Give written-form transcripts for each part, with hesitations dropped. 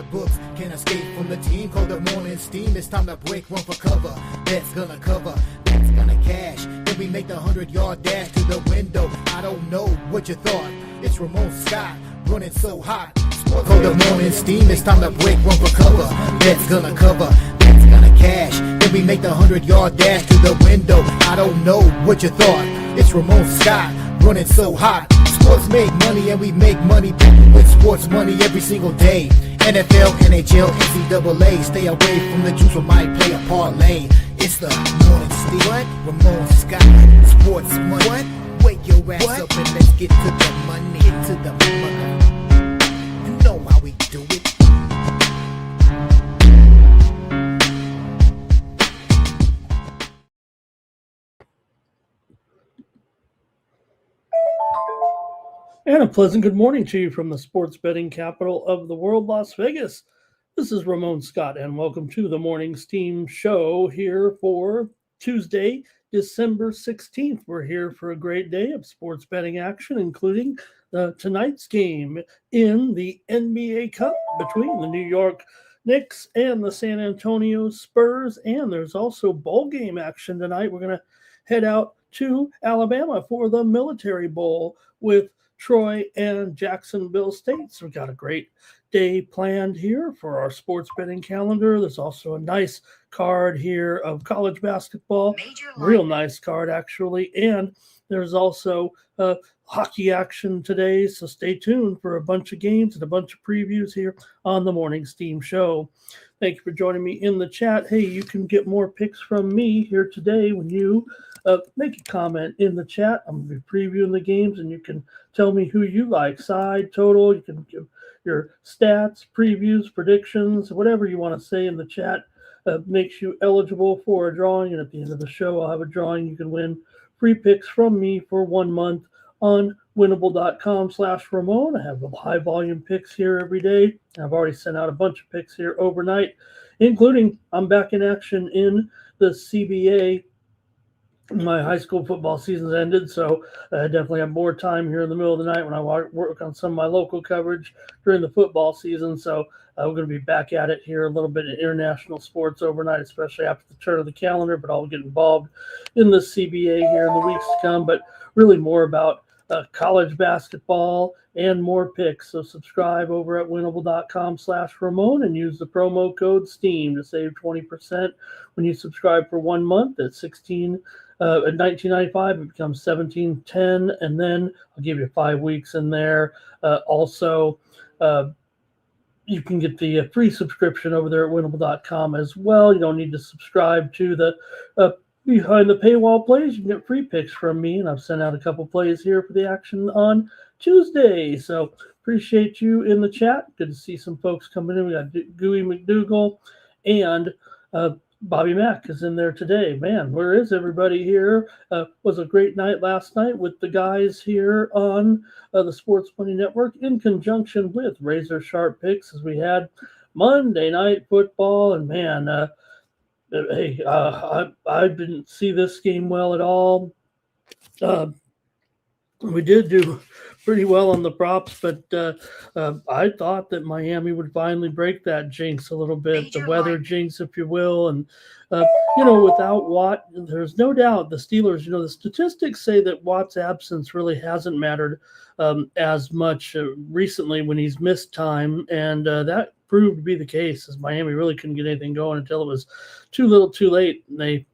the books, can't escape from the team. Call the morning steam, it's time to break, run for cover. That's gonna cover, that's gonna cash. Then we make the 100-yard dash to the window. I don't know what you thought, it's Ramon Scott, running so hot. Call the morning steam, it's time to break, run for cover. That's gonna cover, that's gonna cash. Then we make the 100-yard dash to the window. I don't know what you thought, it's Ramon Scott, running so hot. Sports make money and we make money with sports money every single day. NFL, NHL, NCAA, stay away from the juice who might play a parlay. It's the morning steam, what? Ramon Scott, sports money. What? Wake your ass up and let's get to the money. Get to the money. You know how we do it. And a pleasant good morning to you from the sports betting capital of the world, Las Vegas. This is Ramon Scott, and welcome to the Morning Steam Show here for Tuesday, December 16th. We're here for a great day of sports betting action, including tonight's game in the NBA Cup between the New York Knicks and the San Antonio Spurs. And there's also bowl game action tonight. We're going to head out to Alabama for the Military Bowl with Troy and Jacksonville State. So we've got a great day planned here for our sports betting calendar. There's also a nice card here of college basketball, real nice card actually. And there's also hockey action today. So stay tuned for a bunch of games and a bunch of previews here on the Morning Steam Show. Thank you for joining me in the chat. Hey, you can get more picks from me here today when you make a comment in the chat. I'm going to be previewing the games, and you can tell me who you like, side, total. You can give your stats, previews, predictions, whatever you want to say in the chat. Makes you eligible for a drawing, and at the end of the show, I'll have a drawing. You can win free picks from me for 1 month on winnable.com/Ramon. I have high volume picks here every day. I've already sent out a bunch of picks here overnight, including I'm back in action in the CBA. My high school football season's ended, so I definitely have more time here in the middle of the night when I work on some of my local coverage during the football season. So we're going to be back at it here a little bit in international sports overnight, especially after the turn of the calendar, but I'll get involved in the CBA here in the weeks to come, but really more about college basketball and more picks. So subscribe over at winnable.com/Ramon and use the promo code STEAM to save 20% when you subscribe for 1 month. At $19.95, it becomes $17.10, and then I'll give you 5 weeks in there. Also, you can get the free subscription over there at winnable.com as well. You don't need to subscribe to the behind the paywall plays. You can get free picks from me, and I've sent out a couple plays here for the action on Tuesday. So appreciate you in the chat. Good to see some folks coming in. We got Gooey McDougal and Bobby Mack is in there today. Man, where is everybody here? Was a great night last night with the guys here on the Sports Money Network in conjunction with Razor Sharp Picks, as we had Monday Night Football. And man, hey, I didn't see this game well at all. We did do pretty well on the props, but I thought that Miami would finally break that jinx a little bit, the weather jinx, if you will. And, without Watt, there's no doubt the Steelers, the statistics say that Watt's absence really hasn't mattered as much recently when he's missed time. And that proved to be the case, as Miami really couldn't get anything going until it was too little too late. And they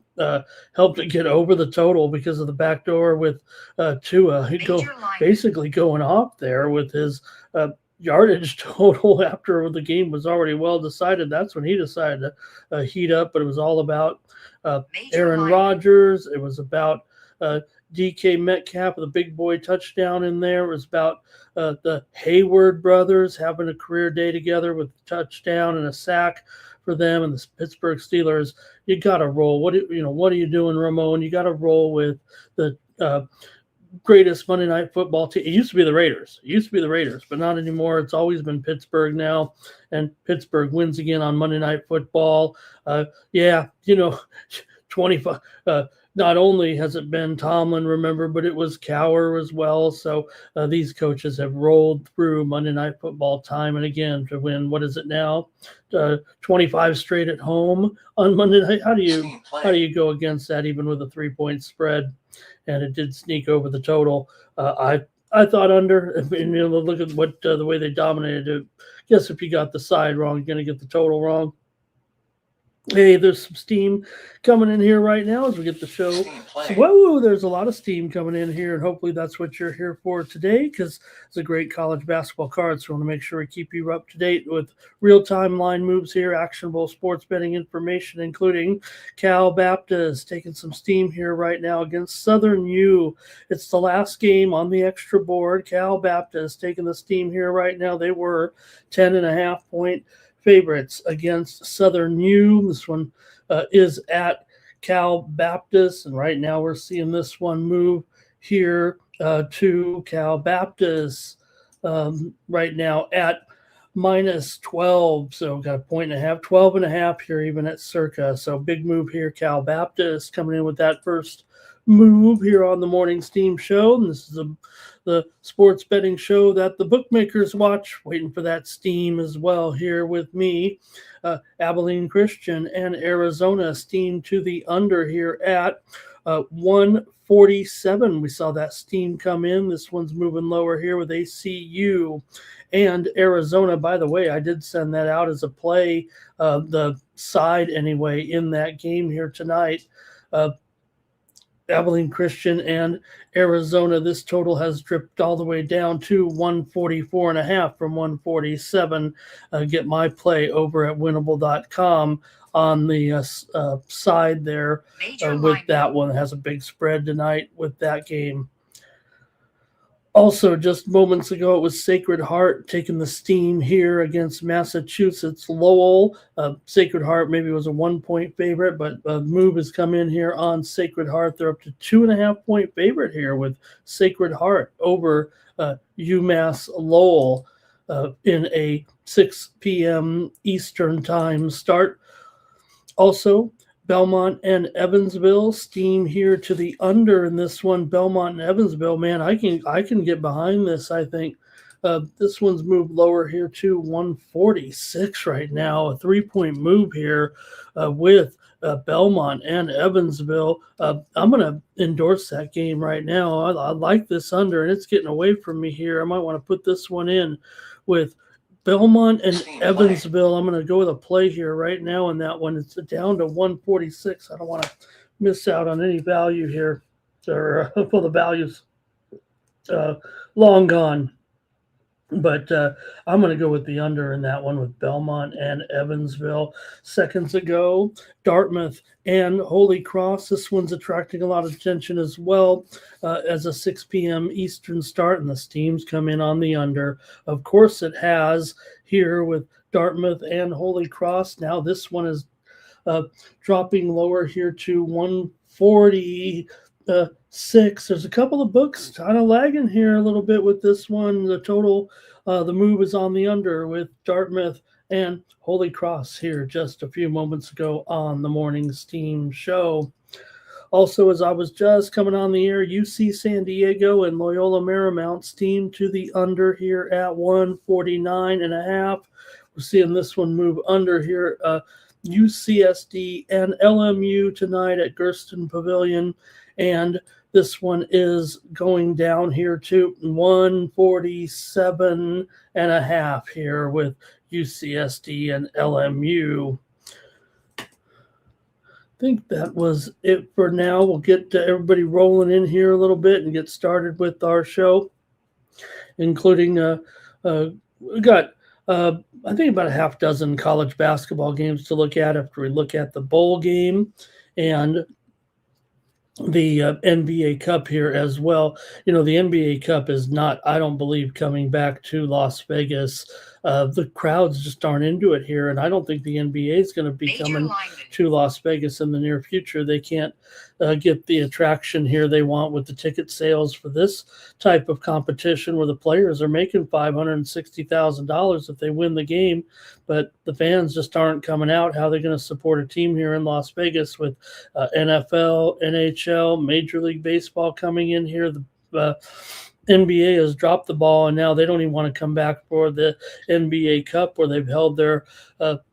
helped it get over the total because of the backdoor with Tua. Basically going off there with his yardage total after the game was already well decided. That's when he decided to heat up, but it was all about Aaron Rodgers. It was about DK Metcalf with a big boy touchdown in there. It was about the Hayward brothers having a career day together with a touchdown and a sack for them, and the Pittsburgh Steelers. You got to roll. What are you doing, Ramon? You got to roll with the greatest Monday Night Football team. It used to be the Raiders. But not anymore. It's always been Pittsburgh now, and Pittsburgh wins again on Monday Night Football. 25. not only has it been Tomlin, remember, but it was Cowher as well. So these coaches have rolled through Monday Night Football time and again to win. What is it now? 25 straight at home on Monday night. How do you go against that, even with a 3-point spread? And it did sneak over the total. I thought under. I mean, look at what the way they dominated it. Guess if you got the side wrong, you're going to get the total wrong. Hey, there's some steam coming in here right now as we get the show. Whoa, there's a lot of steam coming in here, and hopefully that's what you're here for today, because it's a great college basketball card, so I want to make sure we keep you up to date with real-time line moves here, actionable sports betting information, including Cal Baptist taking some steam here right now against Southern U. It's the last game on the extra board. Cal Baptist taking the steam here right now. They were 10.5-point favorites against Southern U. This one is at Cal Baptist, and right now we're seeing this one move here to Cal Baptist right now at -12. So got a 1.5, 12.5 here, even at circa. So big move here. Cal Baptist coming in with that first move here on the Morning Steam Show. And this is the sports betting show that the bookmakers watch, waiting for that steam as well here with me. Abilene Christian and Arizona steam to the under here at 147. We saw that steam come in. This one's moving lower here with ACU and Arizona. By the way, I did send that out as a play, the side anyway, in that game here tonight. Abilene Christian and Arizona. This total has dripped all the way down to 144.5 from 147. Get my play over at winnable.com on the side there with that one. It has a big spread tonight with that game. Also, just moments ago, it was Sacred Heart taking the steam here against Massachusetts Lowell. Sacred Heart maybe was a 1-point favorite, but a move has come in here on Sacred Heart. They're up to 2.5-point favorite here with Sacred Heart over UMass Lowell in a 6 p.m. Eastern time start. Also, Belmont and Evansville steam here to the under in this one. Belmont and Evansville, man, I can get behind this. I think this one's moved lower here to 146 right now. A 3-point move here with Belmont and Evansville. I'm going to endorse that game right now. I like this under, and it's getting away from me here. I might want to put this one in with Belmont and Evansville. I'm going to go with a play here right now on that one. It's down to 146. I don't want to miss out on any value here. Or well, the value's long gone. But I'm going to go with the under in that one with Belmont and Evansville. Seconds ago, Dartmouth and Holy Cross. This one's attracting a lot of attention as well as a 6 p.m. Eastern start, and the steams come in on the under. Of course it has here with Dartmouth and Holy Cross. Now this one is dropping lower here to 140. 6. There's a couple of books kind of lagging here a little bit with this one. The total, the move is on the under with Dartmouth and Holy Cross here just a few moments ago on the Morning Steam Show. Also, as I was just coming on the air, UC San Diego and Loyola Marymount steam to the under here at 149.5. We're seeing this one move under here. UCSD and LMU tonight at Gersten Pavilion. And this one is going down here to 147.5 here with UCSD and LMU. I think that was it for now. We'll get everybody rolling in here a little bit and get started with our show, including we got I think about a half dozen college basketball games to look at after we look at the bowl game and the NBA Cup here as well. You know, the NBA Cup is not, I don't believe, coming back to Las Vegas the crowds just aren't into it here, and I don't think the NBA is going to be coming to Las Vegas in the near future. They can't get the attraction here they want with the ticket sales for this type of competition where the players are making $560,000 if they win the game, but the fans just aren't coming out. How are they going to support a team here in Las Vegas with NFL, NHL, Major League Baseball coming in here? The NBA has dropped the ball, and now they don't even want to come back for the NBA Cup where they've held their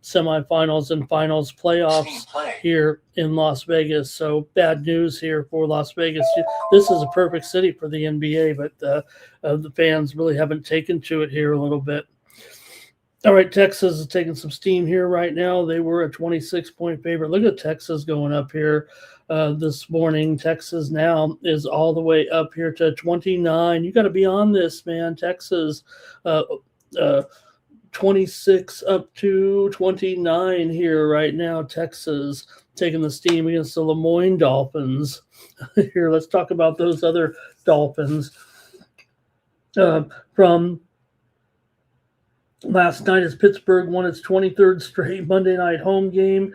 semifinals and finals playoffs here in Las Vegas. So bad news here for Las Vegas. This is a perfect city for the NBA, but the fans really haven't taken to it here a little bit. All right, Texas is taking some steam here right now. They were a 26-point favorite. Look at Texas going up here this morning. Texas now is all the way up here to 29. You got to be on this, man. Texas 26 up to 29 here right now. Texas taking the steam against the Lemoyne Dolphins. Here, let's talk about those other Dolphins from last night. As Pittsburgh won its 23rd straight Monday night home game.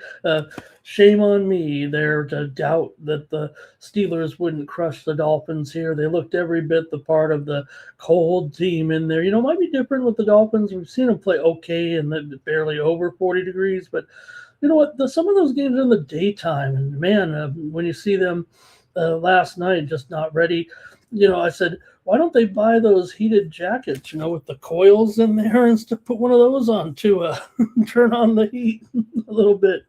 Shame on me there to doubt that the Steelers wouldn't crush the Dolphins here. They looked every bit the part of the cold team in there. It might be different with the Dolphins. We've seen them play okay and barely over 40 degrees, but you know what? Some of those games are in the daytime, and man, when you see them last night just not ready, I said, why don't they buy those heated jackets, with the coils in there and stuff? Put one of those on to turn on the heat a little bit.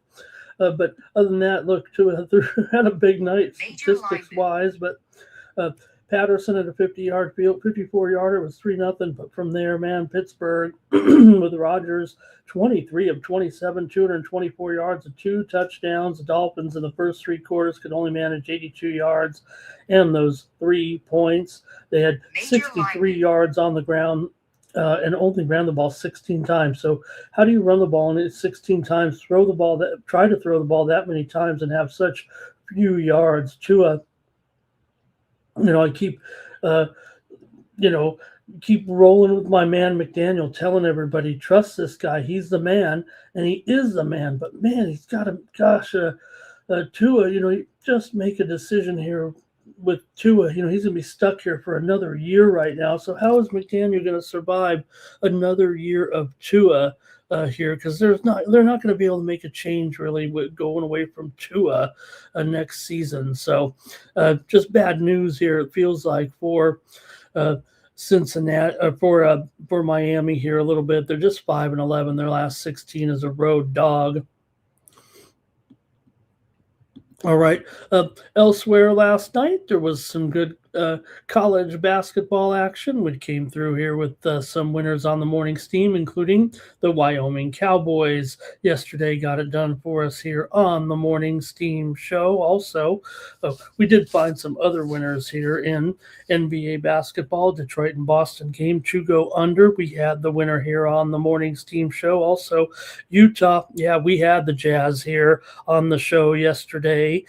But other than that, look, Tua had a big night statistics-wise. But Patterson at a 50-yard field, 54-yarder was 3-0. But from there, man, Pittsburgh with Rodgers, 23 of 27, 224 yards and 2 touchdowns. The Dolphins in the first 3 quarters could only manage 82 yards and those 3 points. They had 63 yards on the ground and only ran the ball 16 times. So how do you run the ball in 16 times, try to throw the ball that many times and have such few yards? Tua, I keep rolling with my man McDaniel, telling everybody, trust this guy. He's the man, and he is the man. But, man, he's got to Tua, just make a decision here with Tua. He's going to be stuck here for another year right now. So how is McDaniel going to survive another year of Tua here? Because they're not going to be able to make a change really with going away from Tua next season. So just bad news here. It feels like for Cincinnati, for Miami here a little bit. They're just 5-11. Their last 16 as a road dog. All right. Elsewhere last night, there was some good college basketball action. We came through here with some winners on the morning steam, including the Wyoming Cowboys. Yesterday got it done for us here on the morning steam show. Also, we did find some other winners here in NBA basketball. Detroit and Boston game to go under. We had the winner here on the morning steam show. Also, Utah. Yeah, we had the Jazz here on the show yesterday.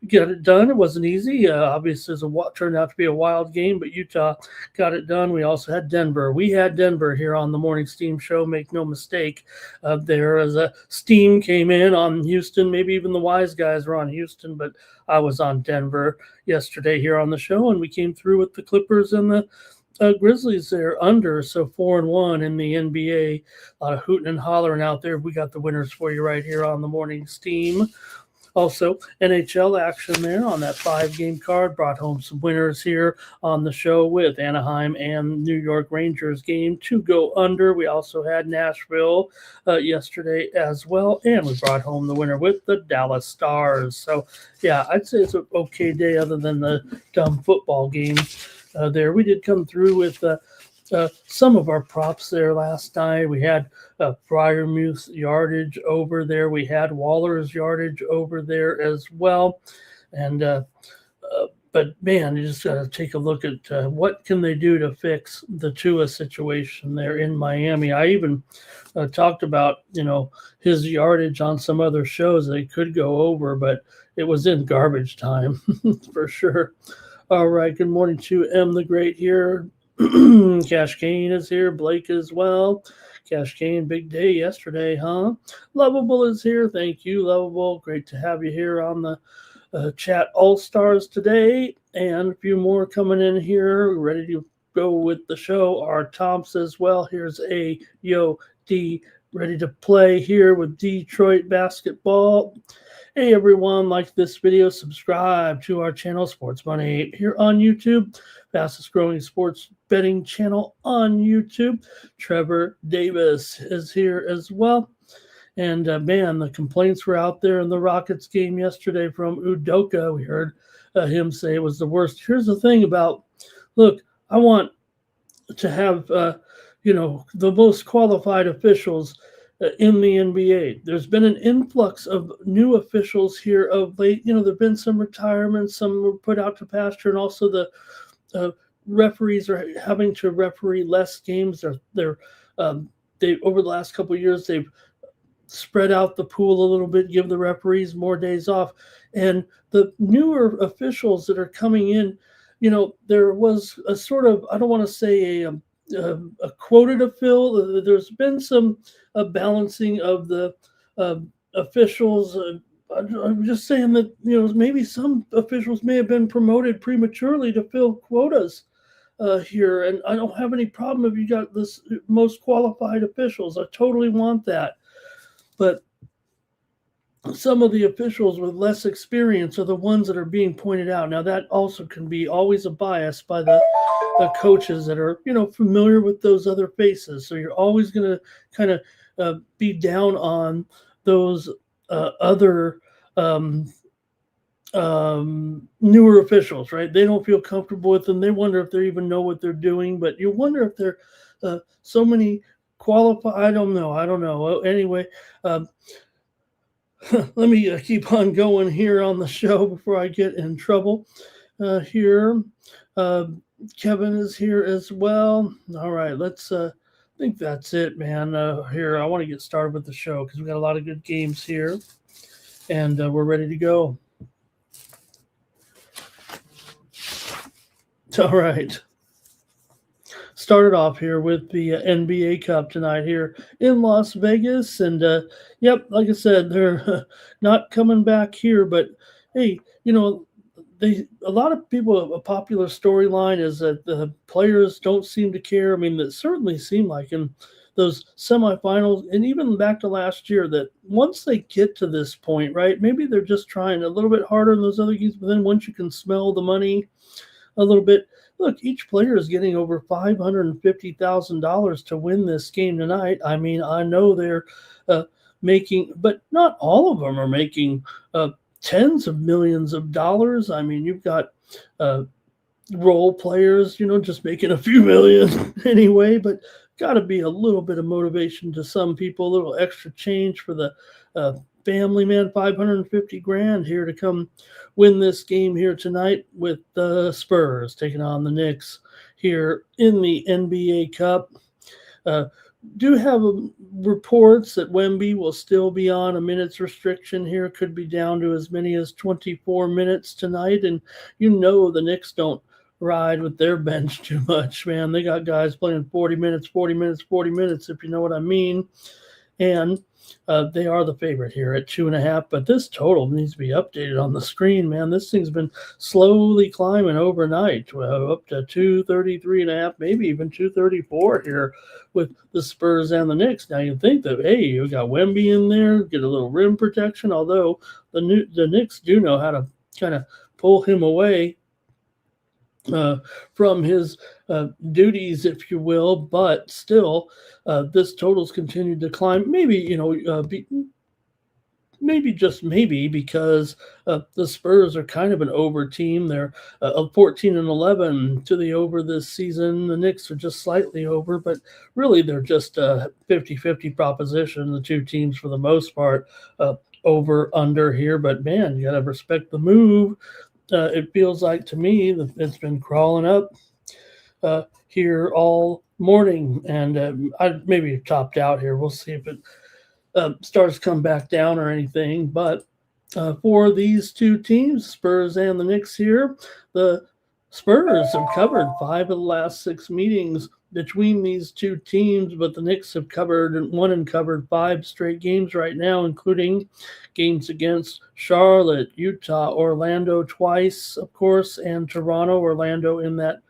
Get it done. It wasn't easy. Obviously, it turned out to be a wild game, but Utah got it done. We also had Denver. We had Denver here on the morning steam show. Make no mistake. There as a steam came in on Houston. Maybe even the wise guys were on Houston, but I was on Denver yesterday here on the show, and we came through with the Clippers and the Grizzlies there under. So 4-1 in the NBA. A lot of hooting and hollering out there. We got the winners for you right here on the morning steam. Also, NHL action there on that 5-game card. Brought home some winners here on the show with Anaheim and New York Rangers game to go under. We also had Nashville yesterday as well, and we brought home the winner with the Dallas Stars. So, yeah, I'd say it's an okay day other than the dumb football game there. We did come through with some of our props there last night. We had Fryermuth's yardage over there. We had Waller's yardage over there as well. And but man, you just got to take a look at what can they do to fix the Tua situation there in Miami. I even talked about his yardage on some other shows. They could go over, but it was in garbage time for sure. All right, good morning to M the Great here. Cash Kane is here. Blake as well. Cash Kane, big day yesterday, huh? Lovable is here. Thank you, Lovable. Great to have you here on the chat All-Stars today. And a few more coming in here, ready to go with the show. Our Tom says, well, here's a Yo D ready to play here with Detroit basketball. Hey everyone, like this video, subscribe to our channel Sports Money here on YouTube, fastest growing sports betting channel on YouTube. Trevor Davis is here as well. And man, the complaints were out there in the Rockets game yesterday from Udoka. We heard him say it was the worst. Here's the thing about, look, I want to have, the most qualified officials in the NBA. There's been an influx of new officials here of late. There have been some retirements, some were put out to pasture, and also the referees are having to referee less games. They over the last couple of years they've spread out the pool a little bit, give the referees more days off, and the newer officials that are coming in. There was a sort of, I don't want to say a quota to fill. There's been some balancing of the officials. I'm just saying that maybe some officials may have been promoted prematurely to fill quotas here, and I don't have any problem if you got this most qualified officials. I totally want that, but some of the officials with less experience are the ones that are being pointed out. Now that also can be always a bias by the coaches that are familiar with those other faces. So you're always going to kind of be down on those other newer officials, right? They don't feel comfortable with them. They wonder if they even know what they're doing. But you wonder if they're so many qualified. I don't know. Anyway. Let me keep on going here on the show before I get in trouble here. Kevin is here as well. All right, let's I think that's it, man. Here, I want to get started with the show because we got a lot of good games here, and we're ready to go. All right. Started off here with the NBA Cup tonight here in Las Vegas. And, like I said, they're not coming back here. But, hey, a lot of people, a popular storyline is that the players don't seem to care. I mean, it certainly seemed like in those semifinals and even back to last year that once they get to this point, right, maybe they're just trying a little bit harder in those other games. But then once you can smell the money a little bit, look, each player is getting over $550,000 to win this game tonight. I mean, I know they're making, but not all of them are making tens of millions of dollars. I mean, you've got role players, just making a few million anyway, but got to be a little bit of motivation to some people, a little extra change for the family, man. $550,000 here to come win this game here tonight with the Spurs taking on the Knicks here in the NBA Cup. Do have reports that Wemby will still be on a minutes restriction here, could be down to as many as 24 minutes tonight. And the Knicks don't ride with their bench too much, man. They got guys playing 40 minutes, if you know what I mean. And they are the favorite here at 2.5, but this total needs to be updated on the screen, man. This thing's been slowly climbing overnight, up to 233.5, maybe even 234 here with the Spurs and the Knicks. Now you think that, hey, you got Wemby in there, get a little rim protection, although the Knicks do know how to kind of pull him away from his duties, if you will, but still, this total's continued to climb. Maybe, maybe just maybe because the Spurs are kind of an over team. They're 14-11 to the over this season. The Knicks are just slightly over, but really they're just a 50-50 proposition, the two teams for the most part, over, under here. But, man, you got to respect the move. It feels like to me that it's been crawling up here all morning, and I maybe topped out here. We'll see if it starts to come back down or anything. But for these two teams, Spurs and the Knicks here, the Spurs have covered 5 of the last 6 meetings between these two teams, but the Knicks have won and covered 5 straight games right now, including games against Charlotte, Utah, Orlando twice, of course, and Toronto. Orlando in that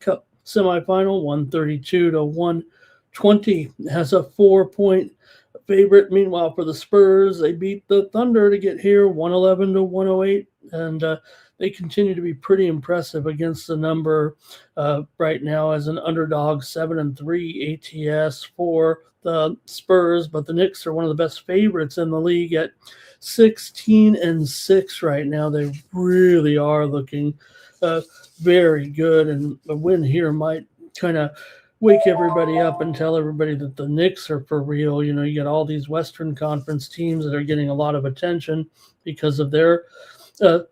Cup semifinal, 132 to 120, has a 4-point favorite. Meanwhile, for the Spurs, they beat the Thunder to get here, 111 to 108, and they continue to be pretty impressive against the number right now as an underdog, 7-3 ATS for the Spurs, but the Knicks are one of the best favorites in the league at 16-6 right now. They really are looking very good, and a win here might kind of wake everybody up and tell everybody that the Knicks are for real. You got all these Western Conference teams that are getting a lot of attention because of their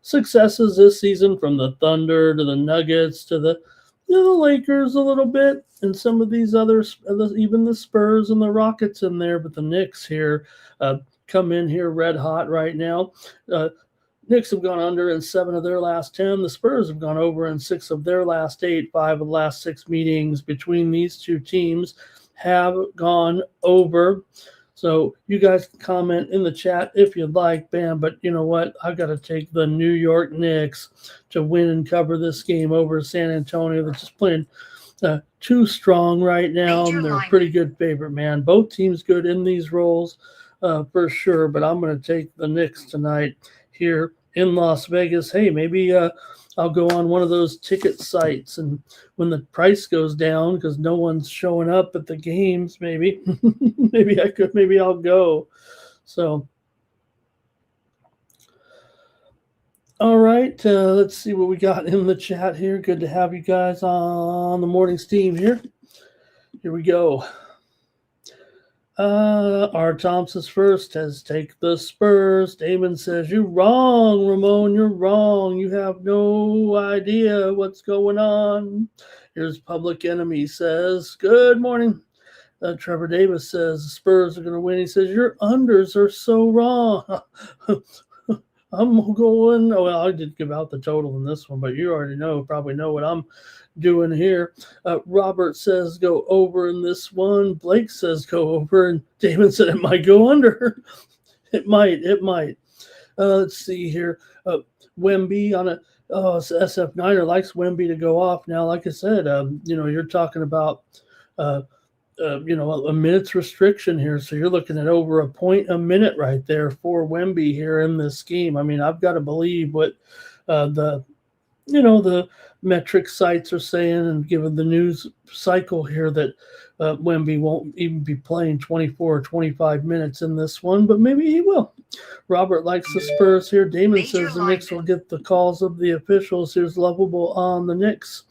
successes this season, from the Thunder to the Nuggets to the Lakers a little bit, and some of these others, even the Spurs and the Rockets in there. But the Knicks here come in here red hot right now. Knicks have gone under in 7 of their last 10. The Spurs have gone over in 6 of their last 8. 5 of the last 6 meetings between these two teams have gone over. So you guys can comment in the chat if you'd like, Bam. But you know what? I've got to take the New York Knicks to win and cover this game over San Antonio. They're just playing too strong right now, and they're a pretty good favorite, man. Both teams good in these roles for sure, but I'm going to take the Knicks tonight here in Las Vegas. Hey, maybe I'll go on one of those ticket sites, and when the price goes down because no one's showing up at the games, maybe maybe I'll go. So all right, let's see what we got in the chat here. Good to have you guys on the morning steam here. Here we go. R. Thompson's first says, take the Spurs. Damon says, you're wrong, Ramon. You're wrong. You have no idea what's going on. Here's Public Enemy says, good morning. Trevor Davis says, the Spurs are going to win. He says, your unders are so wrong. I'm going, well, I did give out the total in this one, but you already probably know what I'm doing here. Robert says go over in this one. Blake says go over, and Damon said it might go under. It might. Let's see here. Wemby on a SF9er likes Wemby to go off. Now, like I said, you're talking about a minute's restriction here, so you're looking at over a point a minute right there for Wemby here in this game. I mean, I've got to believe what the metric sites are saying, and given the news cycle here, that Wemby won't even be playing 24 or 25 minutes in this one, but maybe he will. Robert likes the Spurs here. Damon says the Knicks will get the calls of the officials. Here's Lovable on the Knicks.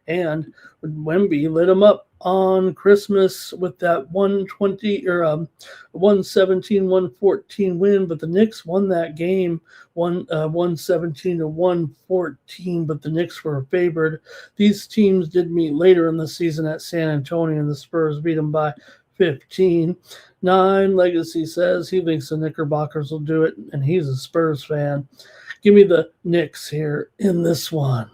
And Wemby lit him up on Christmas with that 120 or 117-114 win, but the Knicks won that game 117 to 114, but the Knicks were favored. These teams did meet later in the season at San Antonio, and the Spurs beat them by 15. 9 Legacy says he thinks the Knickerbockers will do it, and he's a Spurs fan. Give me the Knicks here in this one.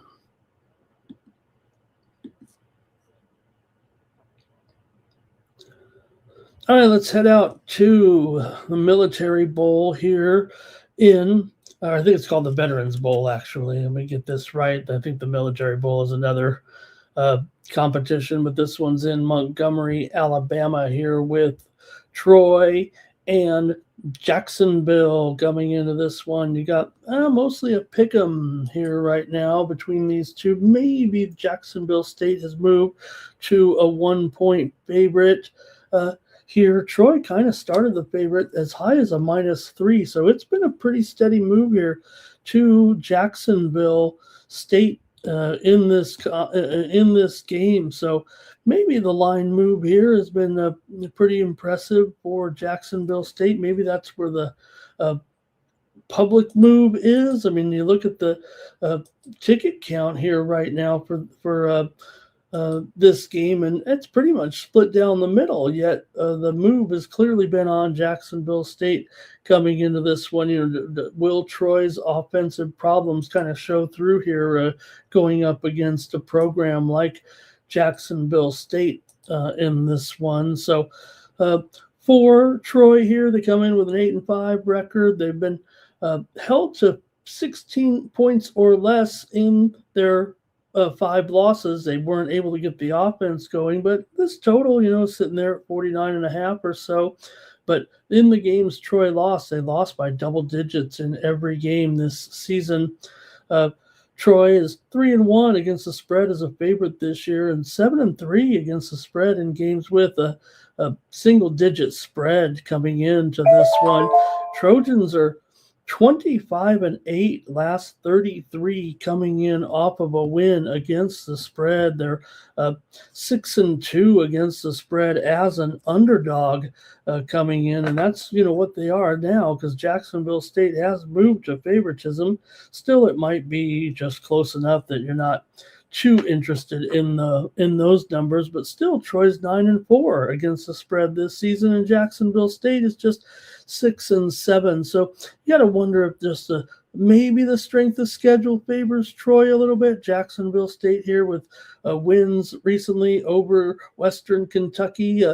All right, let's head out to the Military Bowl here in, I think it's called the Veterans Bowl, actually. Let me get this right. I think the Military Bowl is another competition, but this one's in Montgomery, Alabama here with Troy and Jacksonville coming into this one. You got mostly a pick 'em here right now between these two. Maybe Jacksonville State has moved to a 1-point favorite. Here, Troy kind of started the favorite as high as a -3, so it's been a pretty steady move here to Jacksonville State in this game. So maybe the line move here has been pretty impressive for Jacksonville State. Maybe that's where the public move is. I mean, you look at the ticket count here right now for this game, and it's pretty much split down the middle, yet the move has clearly been on Jacksonville State coming into this one. Will Troy's offensive problems kind of show through here going up against a program like Jacksonville State? in this one. So for Troy here, they come in with an 8-5 record. They've been held to 16 points or less in their 5 losses. They weren't able to get the offense going, but this total, sitting there at 49.5 or so. But in the games Troy lost, they lost by double digits in every game this season. Troy is 3-1 against the spread as a favorite this year, and 7-3 against the spread in games with a single-digit spread coming into this one. Trojans are 25-8 last 33 coming in off of a win against the spread. They're 6-2 against the spread as an underdog coming in, and that's what they are now, because Jacksonville State has moved to favoritism. Still, it might be just close enough that you're not too interested in those numbers, but still, Troy's 9-4 against the spread this season, and Jacksonville State is just 6-7. So you got to wonder if just maybe the strength of schedule favors Troy a little bit. Jacksonville State here with wins recently over Western Kentucky.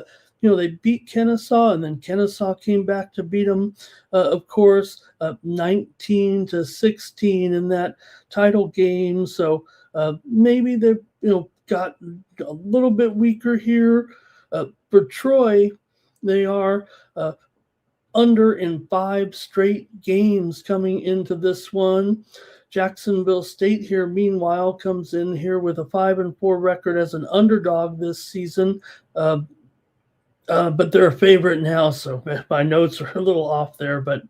They beat Kennesaw, and then Kennesaw came back to beat them, of course, 19-16 in that title game. So maybe they've got a little bit weaker here. For Troy, they are under in 5 straight games coming into this one. Jacksonville State here, meanwhile, comes in here with a 5-4 record as an underdog this season. But they're a favorite now, so my notes are a little off there. But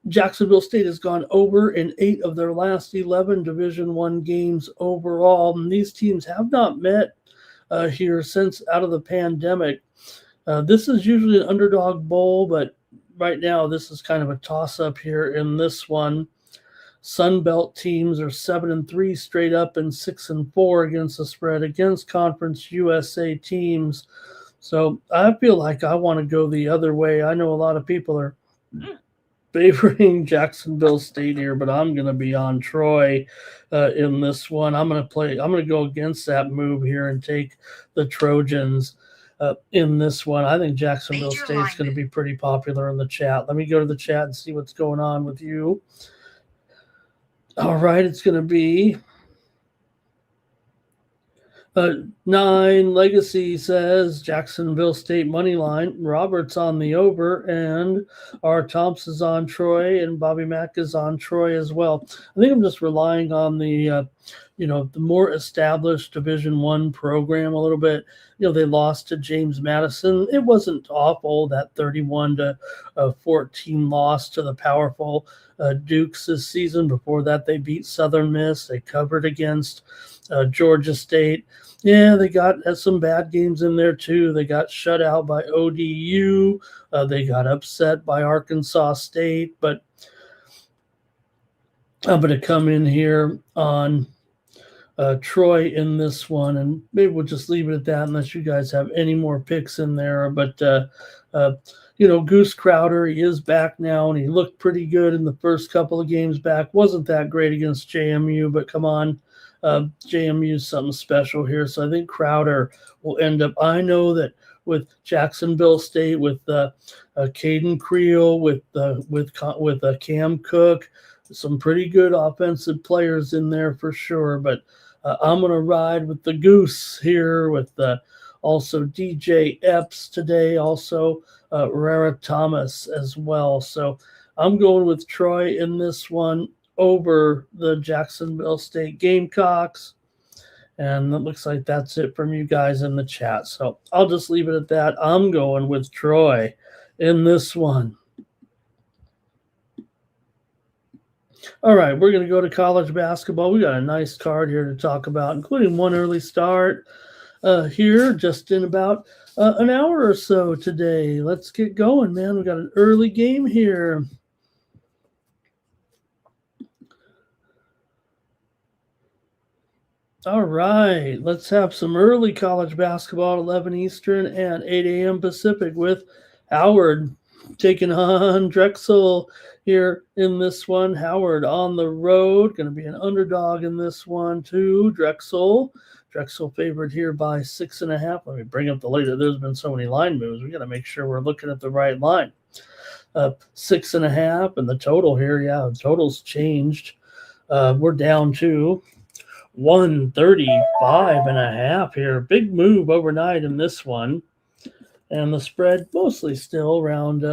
Jacksonville State has gone over in 8 of their last 11 Division I games overall. And these teams have not met here since out of the pandemic. This is usually an underdog bowl, but right now this is kind of a toss-up here in this one. Sun Belt teams are 7-3 straight up and 6-4 against the spread against Conference USA teams. So I feel like I want to go the other way. I know a lot of people are favoring Jacksonville State here, but I'm going to be on Troy in this one. I'm going to go against that move here and take the Trojans in this one. I think Jacksonville State's going to be pretty popular in the chat. Let me go to the chat and see what's going on with you. All right, it's going to be 9 Legacy says Jacksonville State money line. Robert's on the over, and R. Thompson's on Troy, and Bobby Mack is on Troy as well. I think I'm just relying on the the more established Division I program a little bit. They lost to James Madison. It wasn't awful, that 31-14 loss to the powerful Dukes this season. Before that, they beat Southern Miss. They covered against Georgia State. Yeah, they got some bad games in there too. They got shut out by ODU. They got upset by Arkansas State. But I'm going to come in here on Troy in this one, and maybe we'll just leave it at that unless you guys have any more picks in there. But Goose Crowder, he is back now, and he looked pretty good in the first couple of games back. Wasn't that great against JMU, but come on. JMU is something special here, so I think Crowder will end up. I know that with Jacksonville State, with Caden Creel, with Cam Cook, some pretty good offensive players in there for sure. But I'm going to ride with the Goose here, with also DJ Epps today, also Rara Thomas as well. So I'm going with Troy in this one over the Jacksonville State Gamecocks. And it looks like that's it from you guys in the chat. So I'll just leave it at that. I'm going with Troy in this one. All right, we're going to go to college basketball. We got a nice card here to talk about, including one early start here just in about an hour or so today. Let's get going, man. We got an early game here. All right, let's have some early college basketball at 11 Eastern and 8 a.m. Pacific with Howard taking on Drexel here in this one. Howard on the road, going to be an underdog in this one too. Drexel Drexel favored here by 6.5. Let me bring up the later. There's been so many line moves. We got to make sure we're looking at the right line. 6.5, and the total here, the total's changed. We're down to 135.5 here. Big move overnight in this one. And the spread mostly still around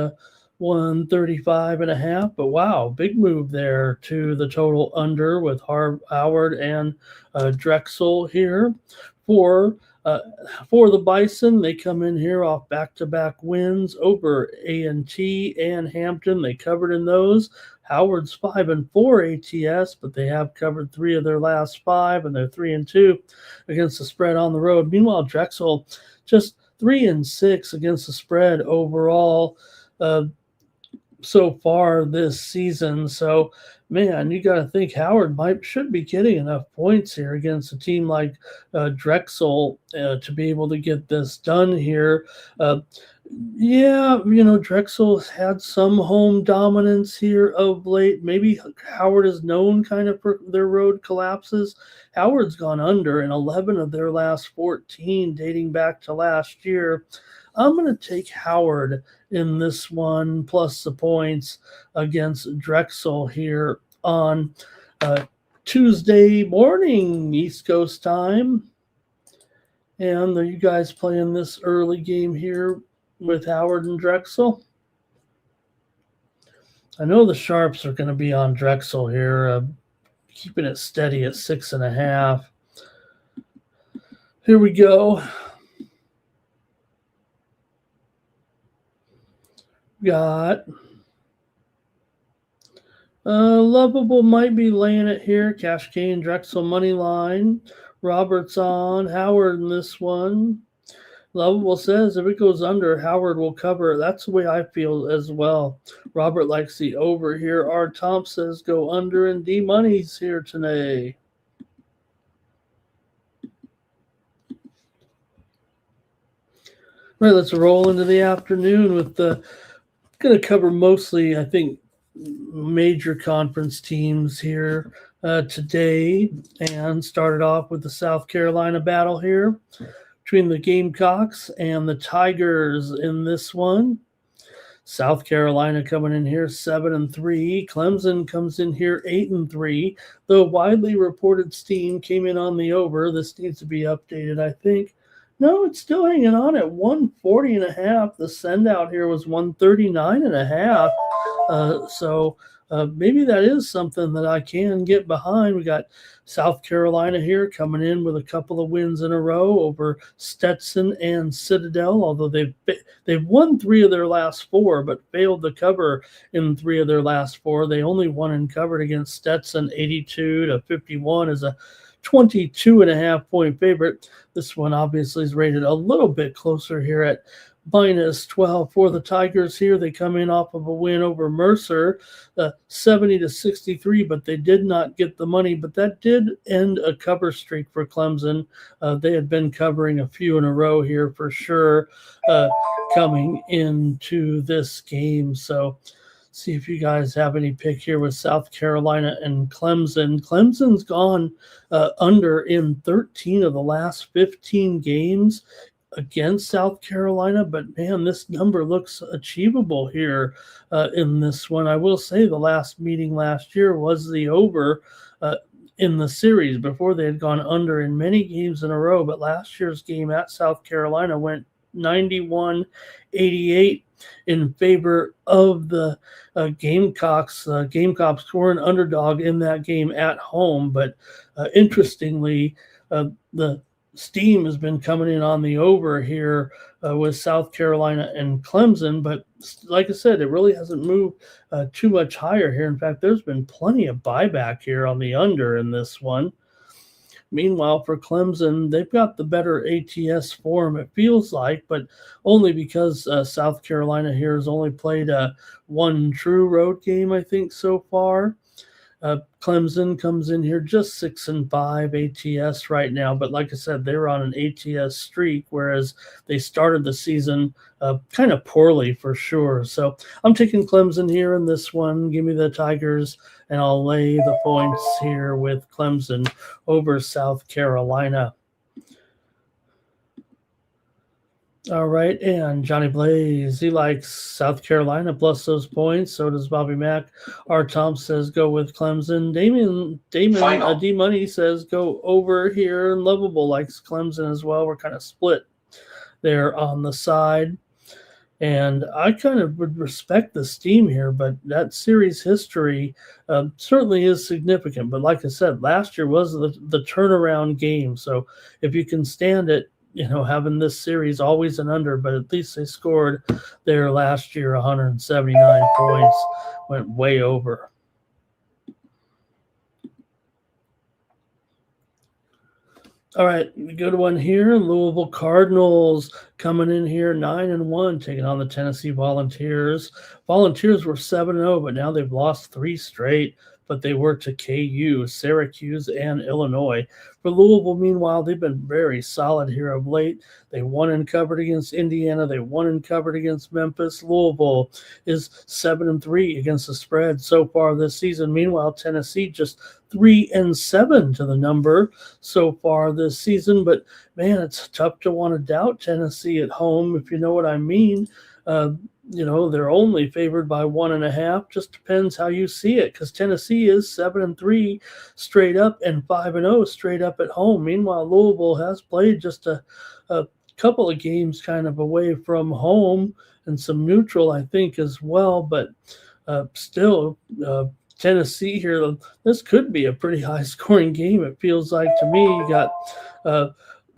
135.5. But wow, big move there to the total under with Howard and Drexel here. For the Bison, they come in here off back-to-back wins over A&T and Hampton. They covered in those. Howard's 5-4 ATS, but they have covered 3 of their last 5, and they're 3-2 against the spread on the road. Meanwhile, Drexel just 3-6 against the spread overall so far this season. So, man, you got to think Howard should be getting enough points here against a team like Drexel to be able to get this done here. Drexel's had some home dominance here of late. Maybe Howard is known kind of for their road collapses. Howard's gone under in 11 of their last 14 dating back to last year. I'm going to take Howard in this one plus the points against Drexel here on Tuesday morning, East Coast time. And are you guys playing this early game here with Howard and Drexel? I know the sharps are going to be on Drexel here, keeping it steady at 6.5. Here we go. Got Lovable might be laying it here. Cash Kane, Drexel money line. Roberts on Howard in this one. Lovable says if it goes under, Howard will cover. That's the way I feel as well. Robert likes the over here. R. Tom says go under, and D Money's here today. Right, let's roll into the afternoon with the going to cover mostly, I think, major conference teams here today, and started off with the South Carolina battle here between the Gamecocks and the Tigers in this one. South Carolina coming in here 7-3. Clemson comes in here 8-3. The widely reported steam came in on the over. This needs to be updated, I think. No, it's still hanging on at 140.5. The send out here was 139.5. So maybe that is something that I can get behind. We got South Carolina here coming in with a couple of wins in a row over Stetson and Citadel, although they've won 3 of their last 4, but failed to cover in 3 of their last 4. They only won and covered against Stetson 82-51 as a 22.5 point favorite. This one obviously is rated a little bit closer here at -12 for the Tigers here. They come in off of a win over Mercer, 70-63, but they did not get the money. But that did end a cover streak for Clemson. They had been covering a few in a row here for sure coming into this game. So see if you guys have any pick here with South Carolina and Clemson. Clemson's gone under in 13 of the last 15 games against South Carolina, but man, this number looks achievable here in this one. I will say the last meeting last year was the over in the series before they had gone under in many games in a row, but last year's game at South Carolina went 91-88 in favor of the Gamecocks. Gamecocks were an underdog in that game at home, but interestingly, the steam has been coming in on the over here with South Carolina and Clemson, but like I said, it really hasn't moved too much higher here. In fact, there's been plenty of buyback here on the under in this one. Meanwhile, for Clemson, they've got the better ATS form, it feels like, but only because South Carolina here has only played one true road game, I think, so far. Clemson comes in here just 6-5 ATS right now, but like I said, they were on an ATS streak, whereas they started the season kind of poorly for sure. So I'm taking Clemson here in this one. Give me the Tigers, and I'll lay the points here with Clemson over South Carolina. All right, and Johnny Blaze, he likes South Carolina plus those points. So does Bobby Mack. R. Tom says go with Clemson. Damon D Money says go over here. And Lovable likes Clemson as well. We're kind of split there on the side. And I kind of would respect the steam here, but that series history certainly is significant. But like I said, last year was the turnaround game. So if you can stand it, having this series always an under, but at least they scored there last year 179 points, went way over. All right, good one here. Louisville Cardinals coming in here 9-1, taking on the Tennessee Volunteers. Volunteers were 7-0, but now they've lost 3 straight. But they were to KU, Syracuse, and Illinois. For Louisville, meanwhile, they've been very solid here of late. They won and covered against Indiana. They won and covered against Memphis. Louisville is 7-3 against the spread so far this season. Meanwhile, Tennessee just 3-7 to the number so far this season. But man, it's tough to want to doubt Tennessee at home, if you know what I mean. They're only favored by 1.5. Just depends how you see it, because Tennessee is 7-3 straight up and 5-0 straight up at home. Meanwhile, Louisville has played just a couple of games kind of away from home and some neutral, I think, as well. But still, Tennessee here, this could be a pretty high-scoring game, it feels like to me. You got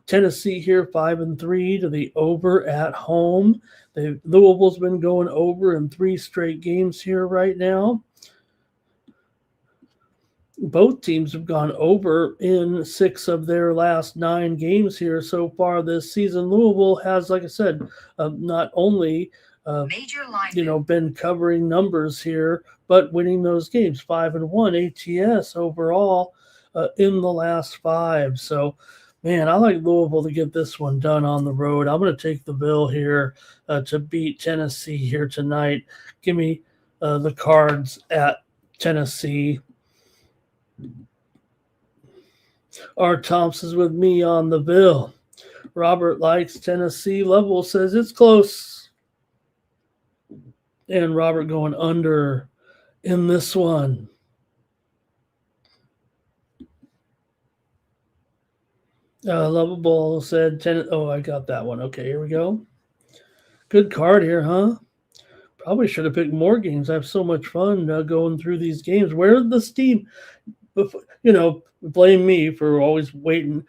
Tennessee here 5-3 to the over at home. Louisville's been going over in 3 straight games here right now. Both teams have gone over in 6 of their last 9 games here so far this season. Louisville has, like I said, not only been covering numbers here, but winning those games. 5-1 ATS overall in the last 5. So, man, I like Louisville to get this one done on the road. I'm going to take the bill here to beat Tennessee here tonight. Give me the Cards at Tennessee. R. Thompson's with me on the bill. Robert likes Tennessee. Lovell says it's close. And Robert going under in this one. Lovable said I got that one. Okay, here we go. Good card here, huh? Probably should have picked more games. I have so much fun going through these games. Where's the steam? Blame me for always waiting.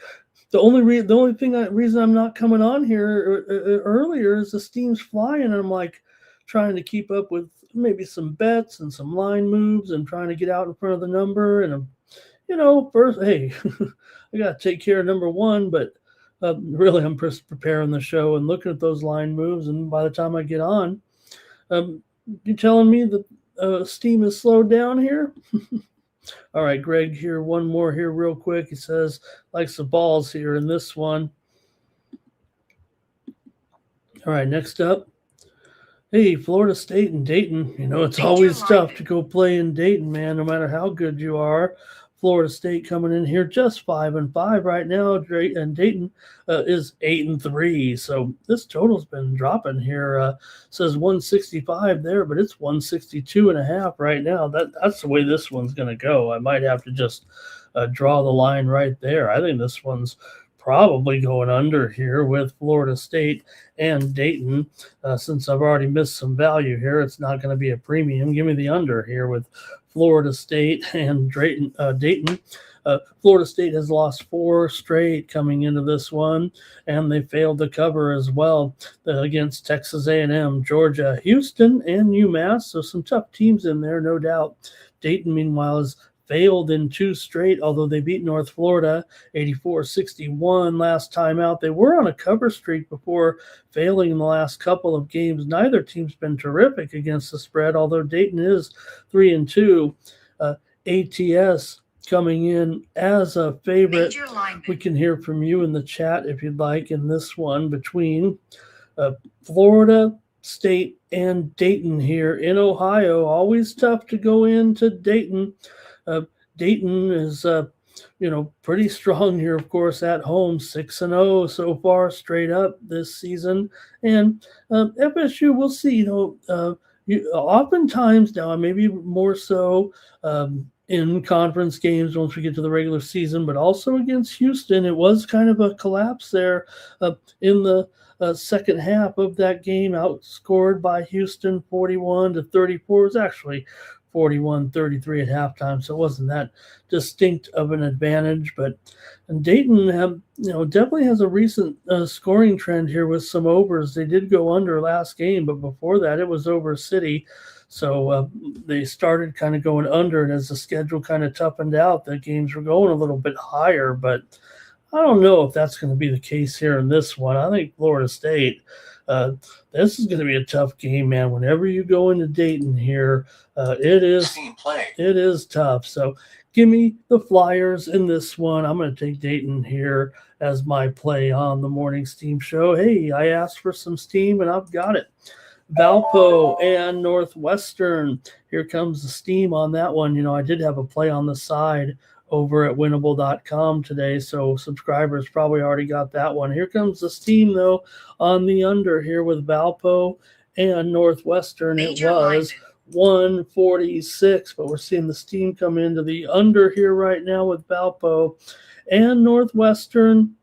The only reason I'm not coming on here earlier is the steam's flying, and I'm like trying to keep up with maybe some bets and some line moves and trying to get out in front of the number. And first, hey, I got to take care of number one, but really I'm just preparing the show and looking at those line moves. And by the time I get on, you telling me that steam is slowed down here? All right, Greg here, one more here real quick. He says, likes the balls here in this one. All right, next up. Hey, Florida State and Dayton. It's always tough to go play in Dayton, man, no matter how good you are. Florida State coming in here just 5-5 right now, and Dayton is 8-3. So this total's been dropping here. Says 165 there, but it's 162.5 right now. That's the way this one's going to go. I might have to just draw the line right there. I think this one's probably going under here with Florida State and Dayton. Since I've already missed some value here, it's not going to be a premium. Give me the under here with Florida State and Dayton. Florida State has lost 4 straight coming into this one, and they failed to cover as well against Texas A&M, Georgia, Houston, and UMass. So some tough teams in there, no doubt. Dayton, meanwhile, has failed in 2 straight, although they beat North Florida 84-61 last time out. They were on a cover streak before failing in the last couple of games. Neither team's been terrific against the spread, although Dayton is 3-2. ATS coming in as a favorite. We can hear from you in the chat if you'd like in this one between Florida State and Dayton here in Ohio. Always tough to go into Dayton. Dayton is pretty strong here, of course, at home, 6-0 so far straight up this season. And FSU, we'll see. Oftentimes now, maybe more so in conference games once we get to the regular season, but also against Houston, it was kind of a collapse there in the second half of that game, outscored by Houston 41-34. It was actually 41-33 at halftime, so it wasn't that distinct of an advantage. But Dayton definitely has a recent scoring trend here with some overs. They did go under last game, but before that it was over City. So they started kind of going under, and as the schedule kind of toughened out, the games were going a little bit higher. But I don't know if that's going to be the case here in this one. I think Florida State, this is going to be a tough game, man. Whenever you go into Dayton here, it is tough. So give me the Flyers in this one. I'm going to take Dayton here as my play on the morning Steam show. Hey, I asked for some steam, and I've got it. Valpo and Northwestern. Here comes the steam on that one. I did have a play on the side over at winnable.com today, so subscribers probably already got that one. Here comes the steam, though, on the under here with Valpo and Northwestern. It was 146, but we're seeing the steam come into the under here right now with Valpo and Northwestern.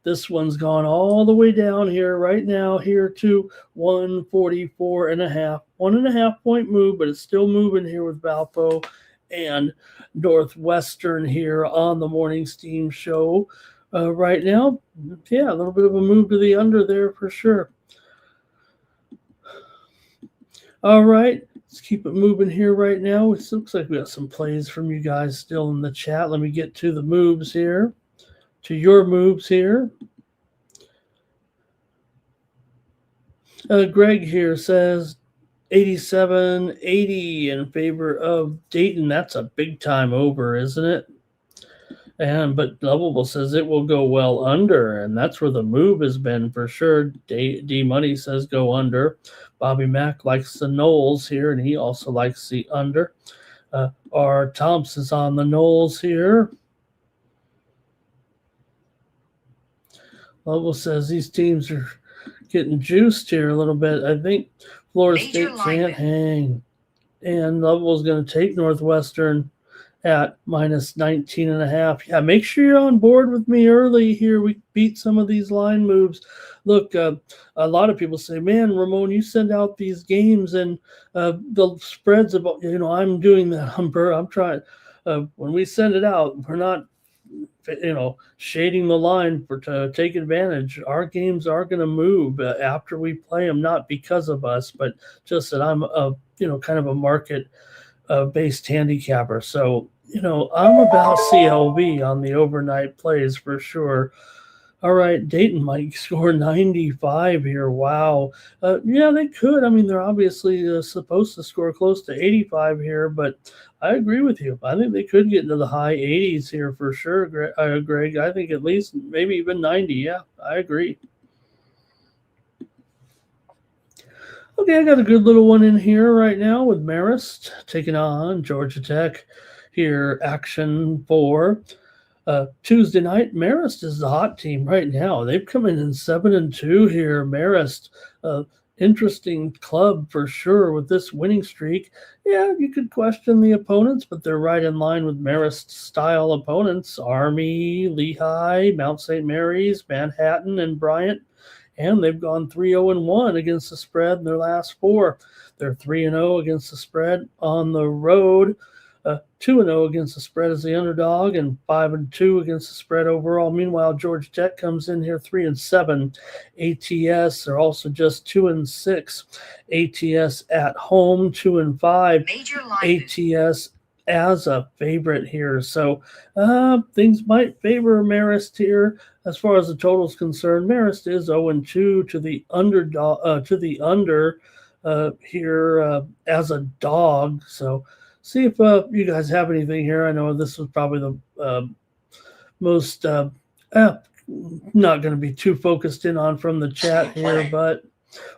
This one's gone all the way down here right now here to 144.5. 1.5 point move, but it's still moving here with Valpo and Northwestern here on the morning steam show right now. Yeah, a little bit of a move to the under there for sure. All right, let's keep it moving here right now. It looks like we got some plays from you guys still in the chat. Let me get to the moves here, to your moves here. Greg here says 87-80 in favor of Dayton. That's a big time over, isn't it? But Lovable says it will go well under, and that's where the move has been for sure. D Money says go under. Bobby Mack likes the Knowles here, and he also likes the under. R. Thompson's on the Knowles here. Lovable says these teams are getting juiced here a little bit. I think Florida State can't hang. And Lovell's going to take Northwestern at minus 19.5. Yeah, make sure you're on board with me early here. We beat some of these line moves. Look, a lot of people say, man, Ramon, you send out these games and the spreads about, I'm doing that. I'm trying. When we send it out, we're not, shading the line to take advantage. Our games are going to move after we play them, not because of us, but just that I'm kind of a market based handicapper. So, I'm about CLV on the overnight plays for sure. All right, Dayton might score 95 here. Wow. Yeah, they could. I mean, they're obviously supposed to score close to 85 here, but I agree with you. I think they could get into the high 80s here for sure, Greg. I think at least maybe even 90. Yeah, I agree. Okay, I got a good little one in here right now with Marist taking on Georgia Tech here. Action for Tuesday night. Marist is the hot team right now. They've come in 7-2 here. Marist, interesting club for sure with this winning streak. Yeah, you could question the opponents, but they're right in line with Marist style opponents. Army, Lehigh, Mount St. Mary's, Manhattan, and Bryant. And they've gone 3-0-1 against the spread in their last 4. They're 3-0 against the spread on the road. 2-0 against the spread as the underdog, and 5-2 against the spread overall. Meanwhile, Georgia Tech comes in here 3-7. ATS are also just 2-6. ATS at home 2-5. ATS as a favorite here. So things might favor Marist here as far as the total is concerned. Marist is 0-2 to the underdog under here as a dog. So see if you guys have anything here. I know this was probably the most not going to be too focused in on from the chat here, but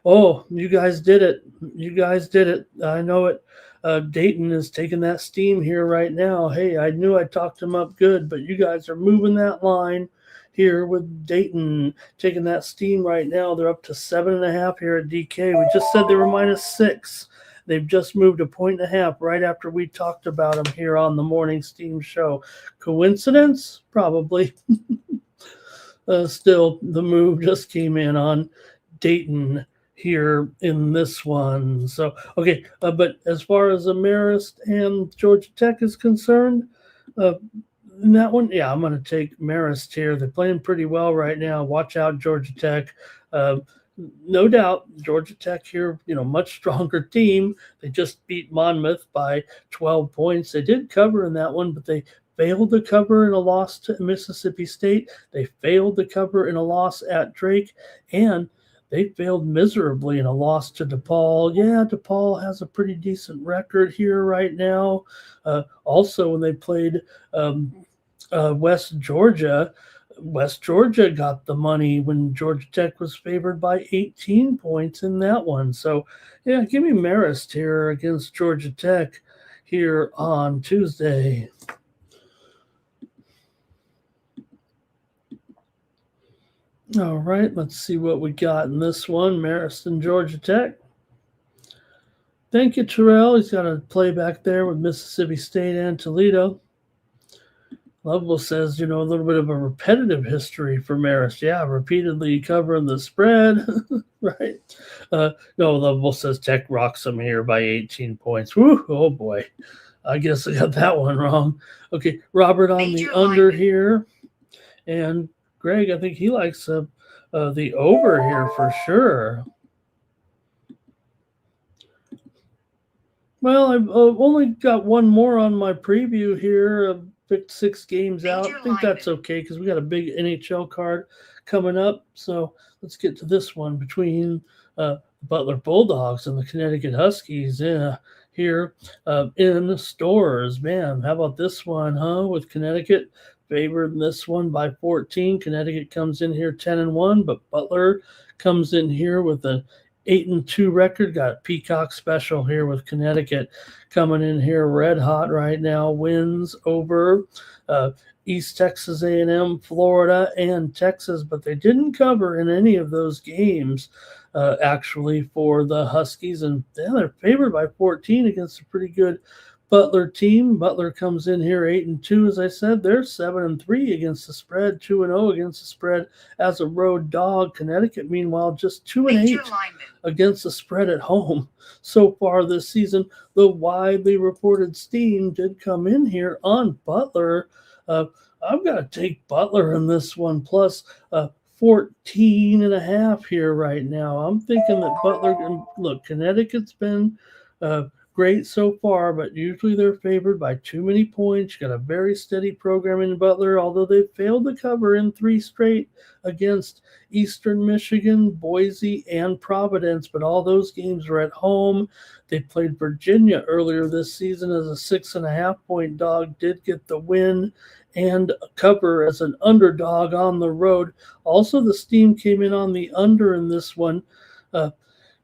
you guys did it. You guys did it. I know it. Dayton is taking that steam here right now. Hey, I knew I talked them up good, but you guys are moving that line here with Dayton taking that steam right now. They're up to 7.5 here at DK. We just said they were -6. They've just moved a 1.5 right after we talked about them here on the Morning Steam Show. Coincidence? Probably. Still, the move just came in on Dayton here in this one. So, okay, but as far as Marist and Georgia Tech is concerned, in that one, yeah, I'm going to take Marist here. They're playing pretty well right now. Watch out, Georgia Tech. No doubt, Georgia Tech here, much stronger team. They just beat Monmouth by 12 points. They did cover in that one, but they failed to cover in a loss to Mississippi State. They failed to cover in a loss at Drake, and they failed miserably in a loss to DePaul. Yeah, DePaul has a pretty decent record here right now. Also, when they played West Georgia got the money when Georgia Tech was favored by 18 points in that one. So, yeah, give me Marist here against Georgia Tech here on Tuesday. All right, let's see what we got in this one. Marist and Georgia Tech. Thank you, Terrell. He's got a play back there with Mississippi State and Toledo. Lovell says, a little bit of a repetitive history for Marist. Yeah, repeatedly covering the spread, right? No, Lovell says Tech rocks them here by 18 points. Woo, oh boy. I guess I got that one wrong. Okay, Robert on the under here. And Greg, I think he likes the over here for sure. Well, I've only got one more on my preview here. Picked 6 games out. I think that's okay because we got a big NHL card coming up. So let's get to this one between Butler Bulldogs and the Connecticut Huskies. Yeah, here in the stores. Man, how about this one, huh? With Connecticut favored in this one by 14. Connecticut comes in here 10-1, but Butler comes in here with an 8-2 record. Got a Peacock special here with Connecticut coming in here red hot right now. Wins over East Texas A&M, Florida, and Texas, but they didn't cover in any of those games actually for the Huskies, and they're favored by 14 against a pretty good Butler team. Butler comes in here 8-2, as I said. They're 7-3 against the spread, 2-0 against the spread as a road dog. Connecticut, meanwhile, just 2-8 against the spread at home so far this season. The widely reported steam did come in here on Butler. I've got to take Butler in this one, plus 14.5 here right now. I'm thinking that Butler can look. Connecticut's been great so far, but usually they're favored by too many points. You got a very steady program in Butler, although they failed to cover in 3 straight against Eastern Michigan, Boise, and Providence, but all those games were at home. They played Virginia earlier this season as a 6.5-point dog, did get the win and cover as an underdog on the road. Also, the steam came in on the under in this one.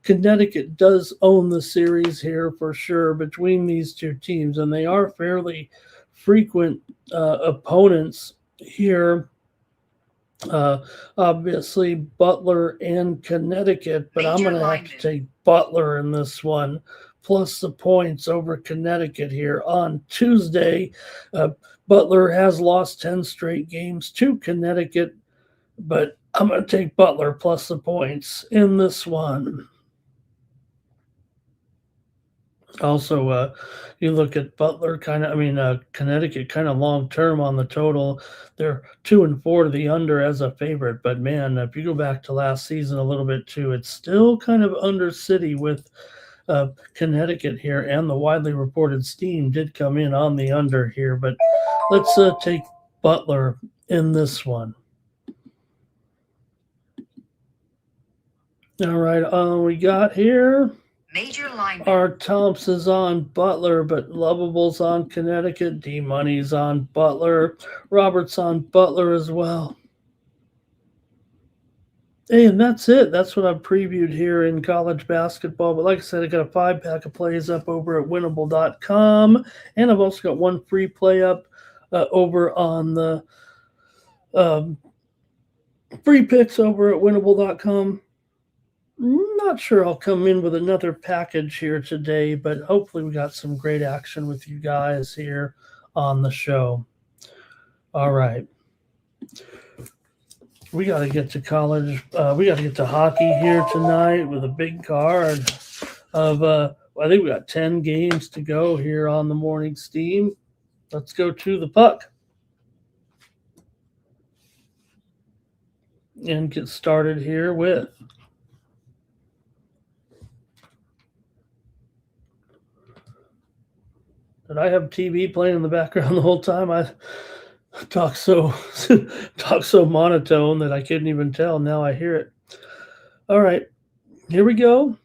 Connecticut does own the series here for sure between these two teams, and they are fairly frequent opponents here. Obviously, Butler and Connecticut, but I'm going to have to take Butler in this one, plus the points over Connecticut here on Tuesday. Butler has lost 10 straight games to Connecticut, but I'm going to take Butler plus the points in this one. Also, you look at Butler Connecticut kind of long term on the total. They're 2-4 to the under as a favorite. But man, if you go back to last season a little bit too, it's still kind of under city with Connecticut here, and the widely reported steam did come in on the under here. But let's take Butler in this one. All right, we got here. Major line. Our Thompson's on Butler, but Lovable's on Connecticut. D-Money's on Butler. Robert's on Butler as well. Hey, and that's it. That's what I've previewed here in college basketball. But like I said, I got a 5-pack of plays up over at winnable.com. And I've also got one free play up over on the um, free picks over at winnable.com. Not sure I'll come in with another package here today, but hopefully we got some great action with you guys here on the show. All right. We got to get to college. We got to get to hockey here tonight with a big card of, I think we got 10 games to go here on the morning steam. Let's go to the puck and get started here with Did I have TV playing in the background the whole time? I talk so talk so monotone that I couldn't even tell. Now I hear it. All right, here we go.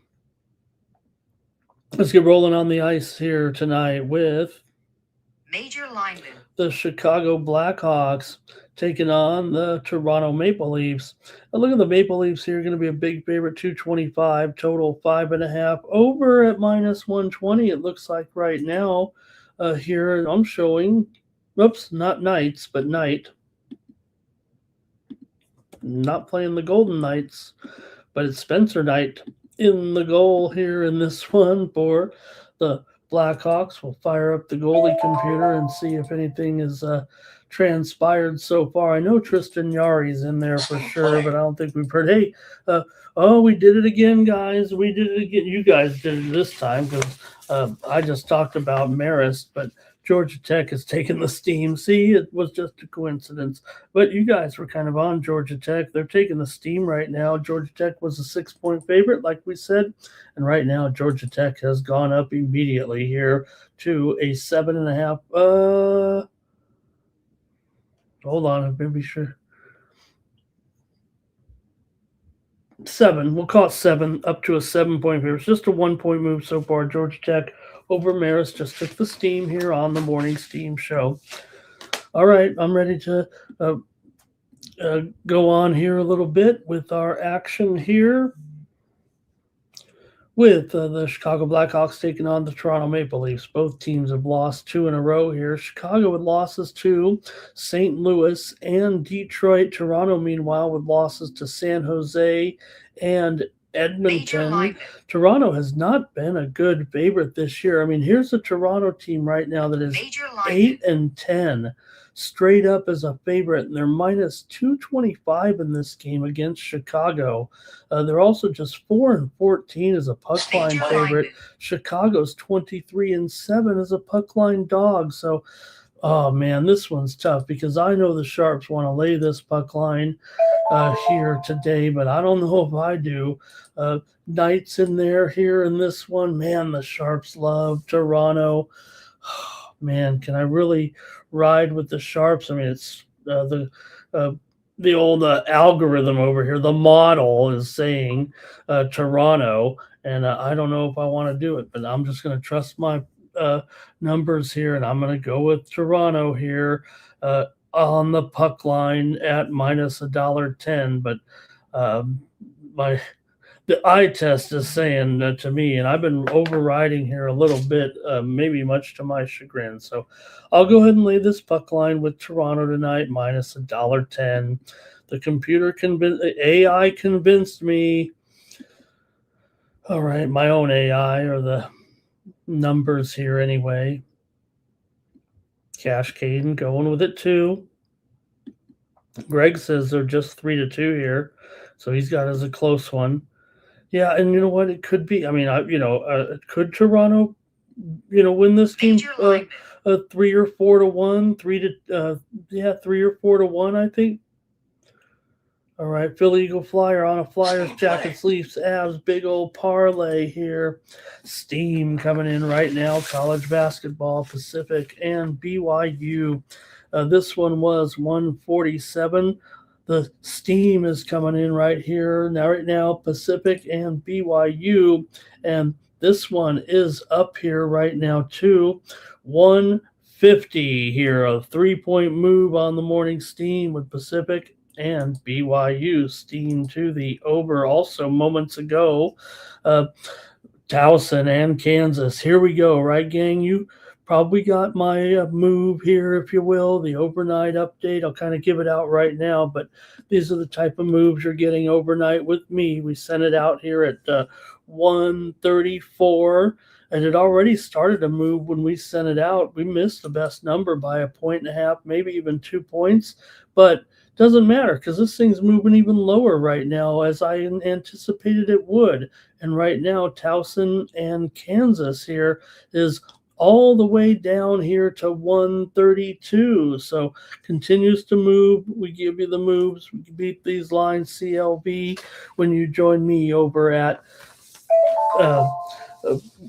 Let's get rolling on the ice here tonight with Major lineman. the Chicago Blackhawks taking on the Toronto Maple Leafs. Now look at the Maple Leafs here, going to be a big favorite, 225, total 5.5, over at minus 120. It looks like right now. Here I'm showing, oops, not Knights, but Knight. Not playing the Golden Knights, but it's Spencer Knight in the goal here in this one for the Blackhawks. We'll fire up the goalie computer and see if anything is transpired so far. I know Tristan Yari's in there for sure, but I don't think we've heard. Hey, we did it again, guys. We did it again. You guys did it this time because I just talked about Marist, but Georgia Tech has taken the steam. See, it was just a coincidence. But you guys were kind of on Georgia Tech. They're taking the steam right now. Georgia Tech was a 6-point favorite, like we said. And right now, Georgia Tech has gone up immediately here to a 7.5. Hold on, I'm maybe sure. 7. We'll call it 7, up to a 7-point favorite. It's just a 1-point move so far. Georgia Tech over Marist just took the steam here on the morning steam show. All right, I'm ready to go on here a little bit with our action here with the Chicago Blackhawks taking on the Toronto Maple Leafs. Both teams have lost 2 in a row here. Chicago with losses to St. Louis and Detroit. Toronto, meanwhile, with losses to San Jose and Edmonton. Toronto has not been a good favorite this year. I mean, here's a Toronto team right now that is 8-10. Straight up as a favorite, and they're minus 225 in this game against Chicago. They're also just 4-14 as a puck line favorite. Chicago's 23-7 as a puck line dog. So, oh man, this one's tough because I know the Sharps want to lay this puck line here today, but I don't know if I do. Knights in there here in this one. Man, the Sharps love Toronto. Man, can I really ride with the Sharps? I mean, it's the old algorithm over here. The model is saying Toronto, and I don't know if I want to do it, but I'm just going to trust my numbers here, and I'm going to go with Toronto here on the puck line at minus $1.10. But the eye test is saying to me, and I've been overriding here a little bit, maybe much to my chagrin. So I'll go ahead and lay this puck line with Toronto tonight, minus $1.10. The computer AI convinced me. All right, my own AI or the numbers here anyway. Cash Caden going with it too. Greg says they're just 3-2 here, so he's got as a close one. Yeah, and you know what? It could be. I mean, could Toronto, win this game 3 or 4-1, 3 or 4-1, I think. All right, Philly Eagle Flyer on a Flyers, Jackets, Leafs, Avs, big old parlay here. Steam coming in right now. College basketball, Pacific and BYU. This one was 147. The steam is coming in right here right now, Pacific and BYU, and this one is up here right now too, 150 here, a 3-point move on the morning steam with Pacific and BYU steam to the over. Also, moments ago, Towson and Kansas. Here we go, right, gang? You probably got my move here, if you will, the overnight update. I'll kind of give it out right now, but these are the type of moves you're getting overnight with me. We sent it out here at 1:34, and it already started to move when we sent it out. We missed the best number by a point and a half, maybe even 2 points, but doesn't matter because this thing's moving even lower right now, as I anticipated it would. And right now, Towson and Kansas here is all the way down here to 132. So continues to move. We give you the moves. We beat these lines CLV when you join me over at uh,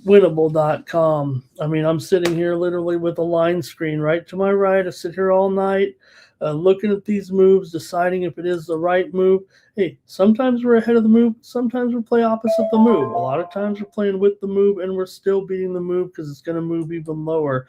winnable.com. I mean, I'm sitting here literally with a line screen right to my right. I sit here all night looking at these moves, deciding if it is the right move. Hey, sometimes we're ahead of the move. Sometimes we play opposite the move. A lot of times we're playing with the move and we're still beating the move because it's going to move even lower.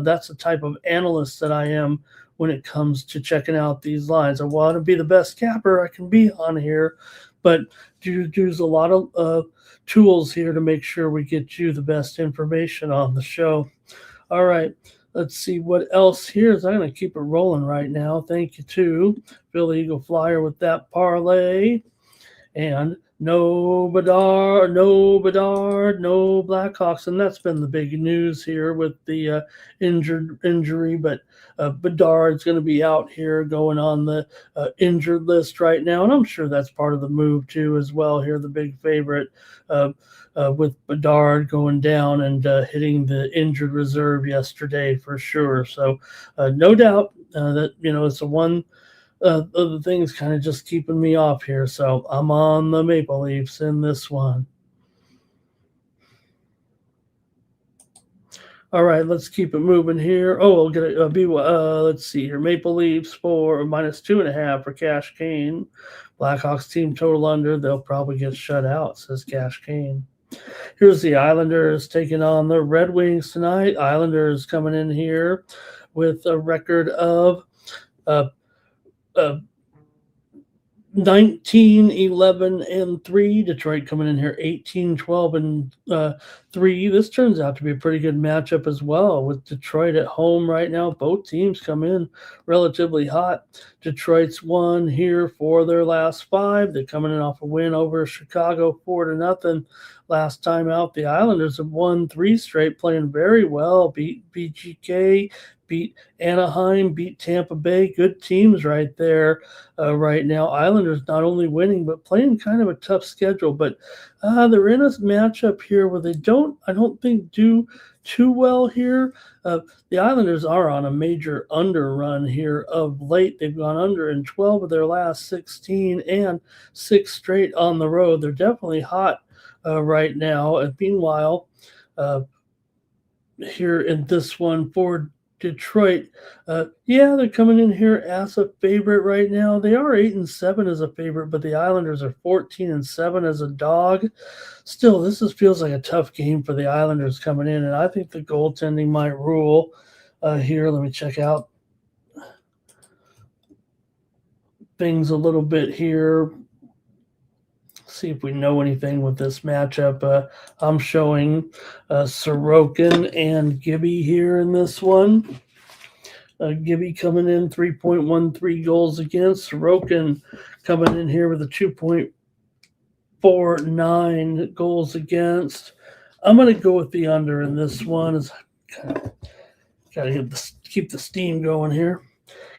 That's the type of analyst that I am when it comes to checking out these lines. I want to be the best capper I can be on here, but use a lot of tools here to make sure we get you the best information on the show. All right, let's see what else here is. I'm going to keep it rolling right now. Thank you to Philly Eagle Flyer with that parlay. And no Bedard, no Blackhawks. And that's been the big news here with the injury. But Bedard's going to be out here going on the injured list right now. And I'm sure that's part of the move, too, as well. Here, the big favorite with Bedard going down and hitting the injured reserve yesterday for sure. So no doubt that, it's a one of the things kind of just keeping me off here. So I'm on the Maple Leafs in this one. All right, let's keep it moving here. Oh, we'll get it. Let's see here. Maple Leafs for -2.5 for Cash Kane. Blackhawks team total under. They'll probably get shut out, says Cash Kane. Here's the Islanders taking on the Red Wings tonight. Islanders coming in here with a record of 19-11-3. Detroit coming in here 18-12-3. This turns out to be a pretty good matchup as well with Detroit at home right now. Both teams come in relatively hot. Detroit's won here for their last 5. They're coming in off a win over Chicago 4-0 last time out. The Islanders have won 3 straight, playing very well. Beat BGK, beat Anaheim, beat Tampa Bay. Good teams right there right now. Islanders not only winning, but playing kind of a tough schedule. But they're in a matchup here where I don't think, do too well here. The Islanders are on a major under run here of late. They've gone under in 12 of their last 16 and 6 straight on the road. They're definitely hot right now. And meanwhile, here in this one for Detroit, they're coming in here as a favorite right now. They are 8-7 as a favorite, but the Islanders are 14-7 as a dog. Still, this feels like a tough game for the Islanders coming in, and I think the goaltending might rule here. Let me check out things a little bit here. See if we know anything with this matchup. I'm showing Sorokin and Gibby here in this one. Gibby coming in 3.13 goals against. Sorokin coming in here with a 2.49 goals against. I'm going to go with the under in this one. Got to keep the steam going here.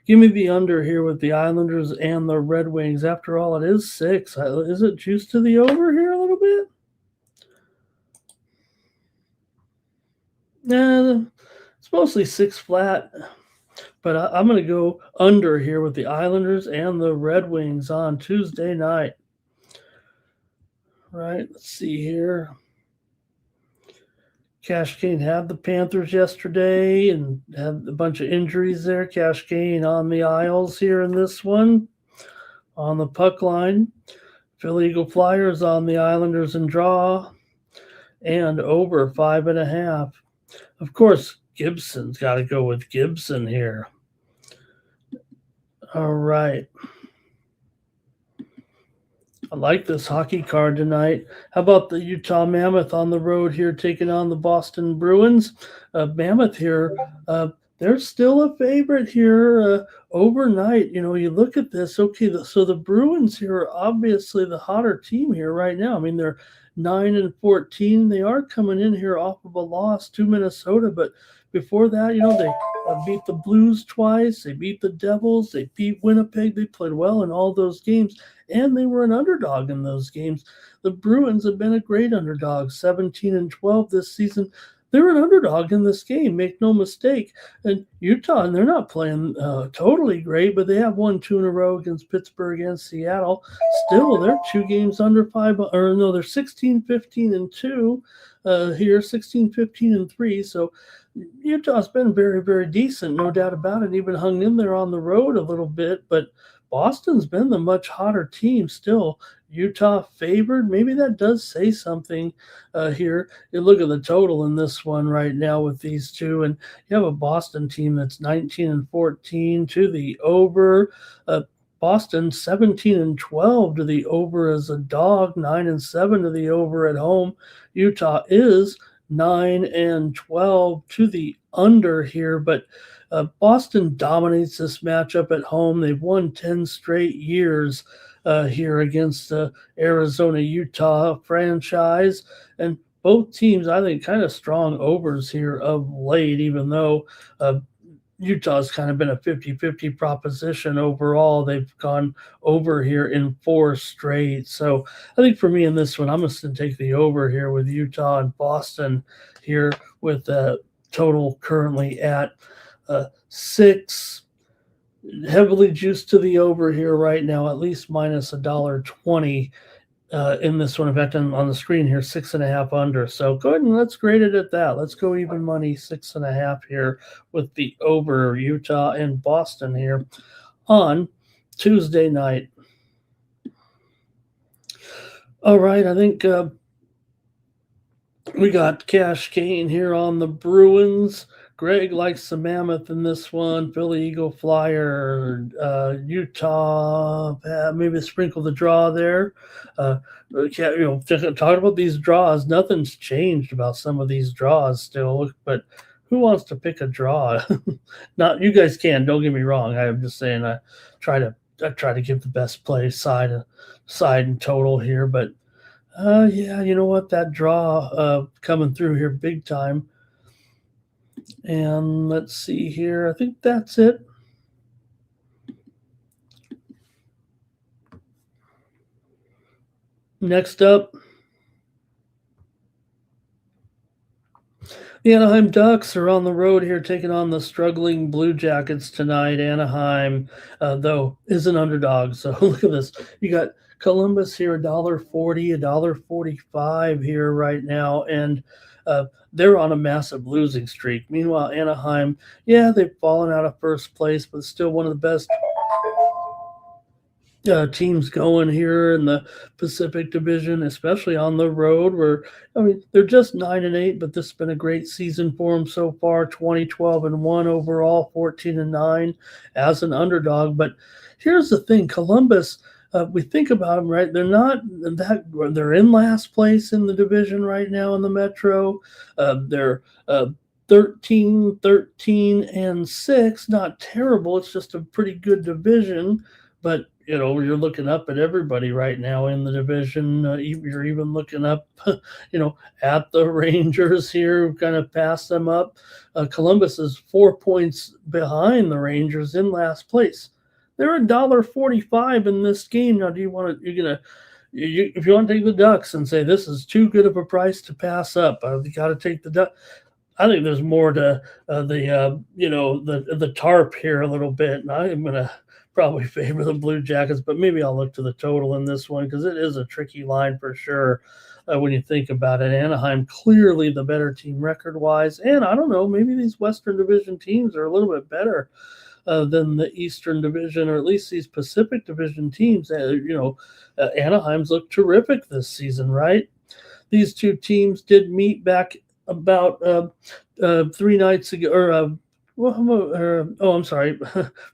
Give me the under here with the Islanders and the Red Wings. After all, it is 6. Is it juiced to the over here a little bit? Nah, it's mostly 6 flat. But I'm going to go under here with the Islanders and the Red Wings on Tuesday night. Right, let's see here. Cash Kane had the Panthers yesterday and had a bunch of injuries there. Cash Kane on the aisles here in this one. On the puck line, Philly Eagle Flyers on the Islanders and draw. And over 5.5. Of course, Gibson's got to go with Gibson here. All right. I like this hockey card tonight. How about the Utah Mammoth on the road here taking on the Boston Bruins? Mammoth here, they're still a favorite here overnight. You look at this. Okay, so the Bruins here are obviously the hotter team here right now. I mean, they're 9-14. They are coming in here off of a loss to Minnesota, but before that, they beat the Blues twice. They beat the Devils. They beat Winnipeg. They played well in all those games, and they were an underdog in those games. The Bruins have been a great underdog, 17-12 this season. They're an underdog in this game, make no mistake. And Utah, and they're not playing totally great, but they have won 2 in a row against Pittsburgh and Seattle. Still, they're 2 games under 5, or no, they're 16-15-2 here, 16-15-3. So Utah's been very, very decent, no doubt about it. Even hung in there on the road a little bit, but Boston's been the much hotter team still. Utah favored. Maybe that does say something here. You look at the total in this one right now with these two, and you have a Boston team that's 19-14 to the over. Boston 17-12 to the over as a dog, 9-7 to the over at home. Utah is 9-12 to the under here, but Boston dominates this matchup at home. They've won 10 straight years here against the Arizona-Utah franchise, and both teams, I think, kind of strong overs here of late, even though Utah's kind of been a 50-50 proposition overall. They've gone over here in 4 straight. So I think for me in this one, I'm just going to take the over here with Utah and Boston here with the total currently at 6. Heavily juiced to the over here right now, at least minus $1.20 in this one. In fact, on the screen here, 6.5 under. So go ahead and let's grade it at that. Let's go even money 6.5 here with the over Utah and Boston here on Tuesday night. All right, I think we got Cash Kane here on the Bruins. Greg likes the Mammoth in this one. Philly Eagle Flyer, Utah, maybe sprinkle the draw there. Talking about these draws, nothing's changed about some of these draws still. But who wants to pick a draw? Not you guys can. Don't get me wrong. I'm just saying I try to give the best play side and total here. But yeah, you know what? That draw coming through here big time. And let's see here. I think that's it. Next up, the Anaheim Ducks are on the road here taking on the struggling Blue Jackets tonight. Anaheim, though, is an underdog. So look at this. You got Columbus here, $1.40, $1.45 here right now. And they're on a massive losing streak. Meanwhile, Anaheim, yeah, they've fallen out of first place, but still one of the best teams going here in the Pacific Division, especially on the road. They're just 9-8, but this has been a great season for them so far. 20-12-1 overall, 14-9 as an underdog. But here's the thing: Columbus. We think about them, right? They're not that. They're in last place in the division right now in the Metro. They're 13-13-6. Not terrible. It's just a pretty good division. But you're looking up at everybody right now in the division. You're even looking up, at the Rangers here, who kind of passed them up. Columbus is 4 points behind the Rangers in last place. They're $1.45 in this game. Now, do you want to? If you want to take the Ducks and say this is too good of a price to pass up, you got to take the Ducks. I think there's more to the tarp here a little bit, and I'm gonna probably favor the Blue Jackets, but maybe I'll look to the total in this one because it is a tricky line for sure when you think about it. Anaheim clearly the better team record-wise, and I don't know, maybe these Western Division teams are a little bit better than the Eastern Division, or at least these Pacific Division teams. Anaheim's looked terrific this season, right? These two teams did meet back about 3 nights ago, or Well, I'm sorry.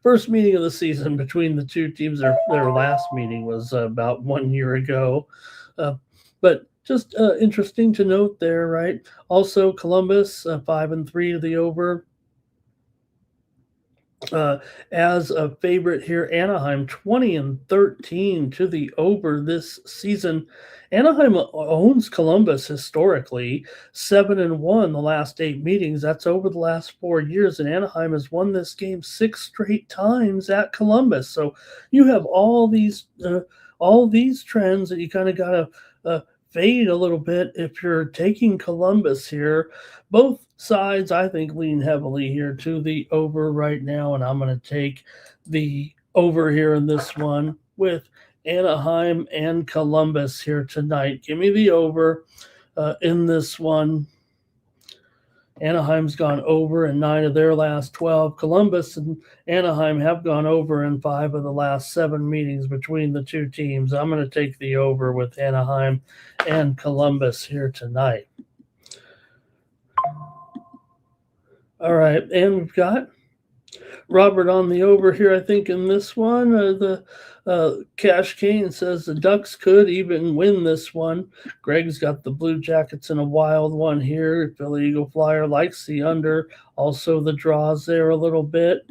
First meeting of the season between the two teams. Their last meeting was about 1 year ago. Uh, but just interesting to note there, right? Also, Columbus 5-3 to the over. Uh, as a favorite here, Anaheim 20-13 to the over this season. Anaheim owns Columbus historically 7-1 the last 8 meetings. That's over the last 4 years, and Anaheim has won this game 6 straight times at Columbus. So you have all these trends that you kind of got to fade a little bit if you're taking Columbus here. Both sides, I think, lean heavily here to the over right now, and I'm going to take the over here in this one with Anaheim and Columbus here tonight. Give me the over in this one. Anaheim's gone over in 9 of their last 12. Columbus and Anaheim have gone over in 5 of the last 7 meetings between the two teams. I'm going to take the over with Anaheim and Columbus here tonight. All right, and we've got Robert on the over here, I think, in this one. Cash Kane says the Ducks could even win this one. Greg's got the Blue Jackets in a wild one here. Philly Eagle Flyer likes the under. Also the draws there a little bit.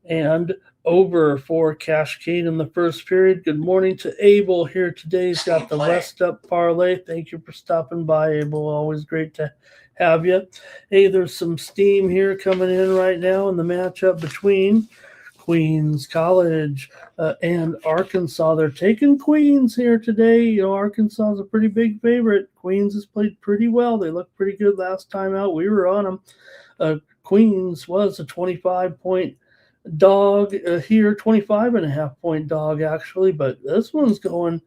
And over for Cash Kane in the first period. Good morning to Abel here today. He's got the Rest Up parlay. Thank you for stopping by, Abel. Always great to have you. Hey, there's some steam here coming in right now in the matchup between Queens College and Arkansas. They're taking Queens here today. You know, Arkansas is a pretty big favorite. Queens has played pretty well. They looked pretty good last time out. We were on them. Queens was a 25-point dog here, 25.5-point dog actually, but this one's going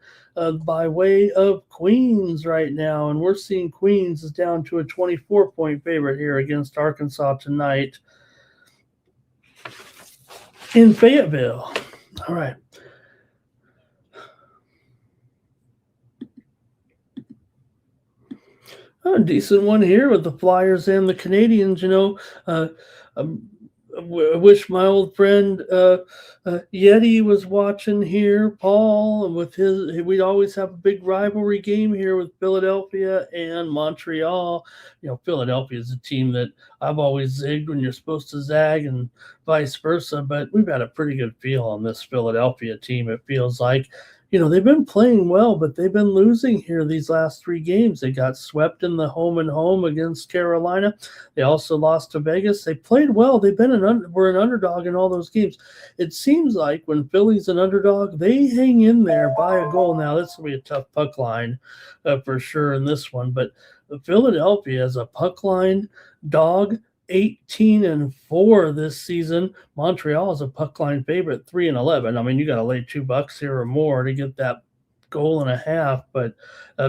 by way of Queens right now, and we're seeing Queens is down to a 24-point favorite here against Arkansas tonight in Fayetteville. All right. A decent one here with the Flyers and the Canadians. You know, I wish my old friend Yeti was watching here, Paul, and with we'd always have a big rivalry game here with Philadelphia and Montreal. You know, Philadelphia is a team that I've always zigged when you're supposed to zag and vice versa, but we've had a pretty good feel on this Philadelphia team. It feels like, you know, they've been playing well, but they've been losing here these last 3 games. They got swept in the home and home against Carolina. They also lost to Vegas. They played well. They've been were an underdog in all those games. It seems like when Philly's an underdog, they hang in there by a goal. Now, this will be a tough puck line for sure in this one, but Philadelphia is a puck line dog. 18-4 this season. Montreal is a puck line favorite, 3-11. I mean, you got to lay $2 here or more to get that goal and a half, but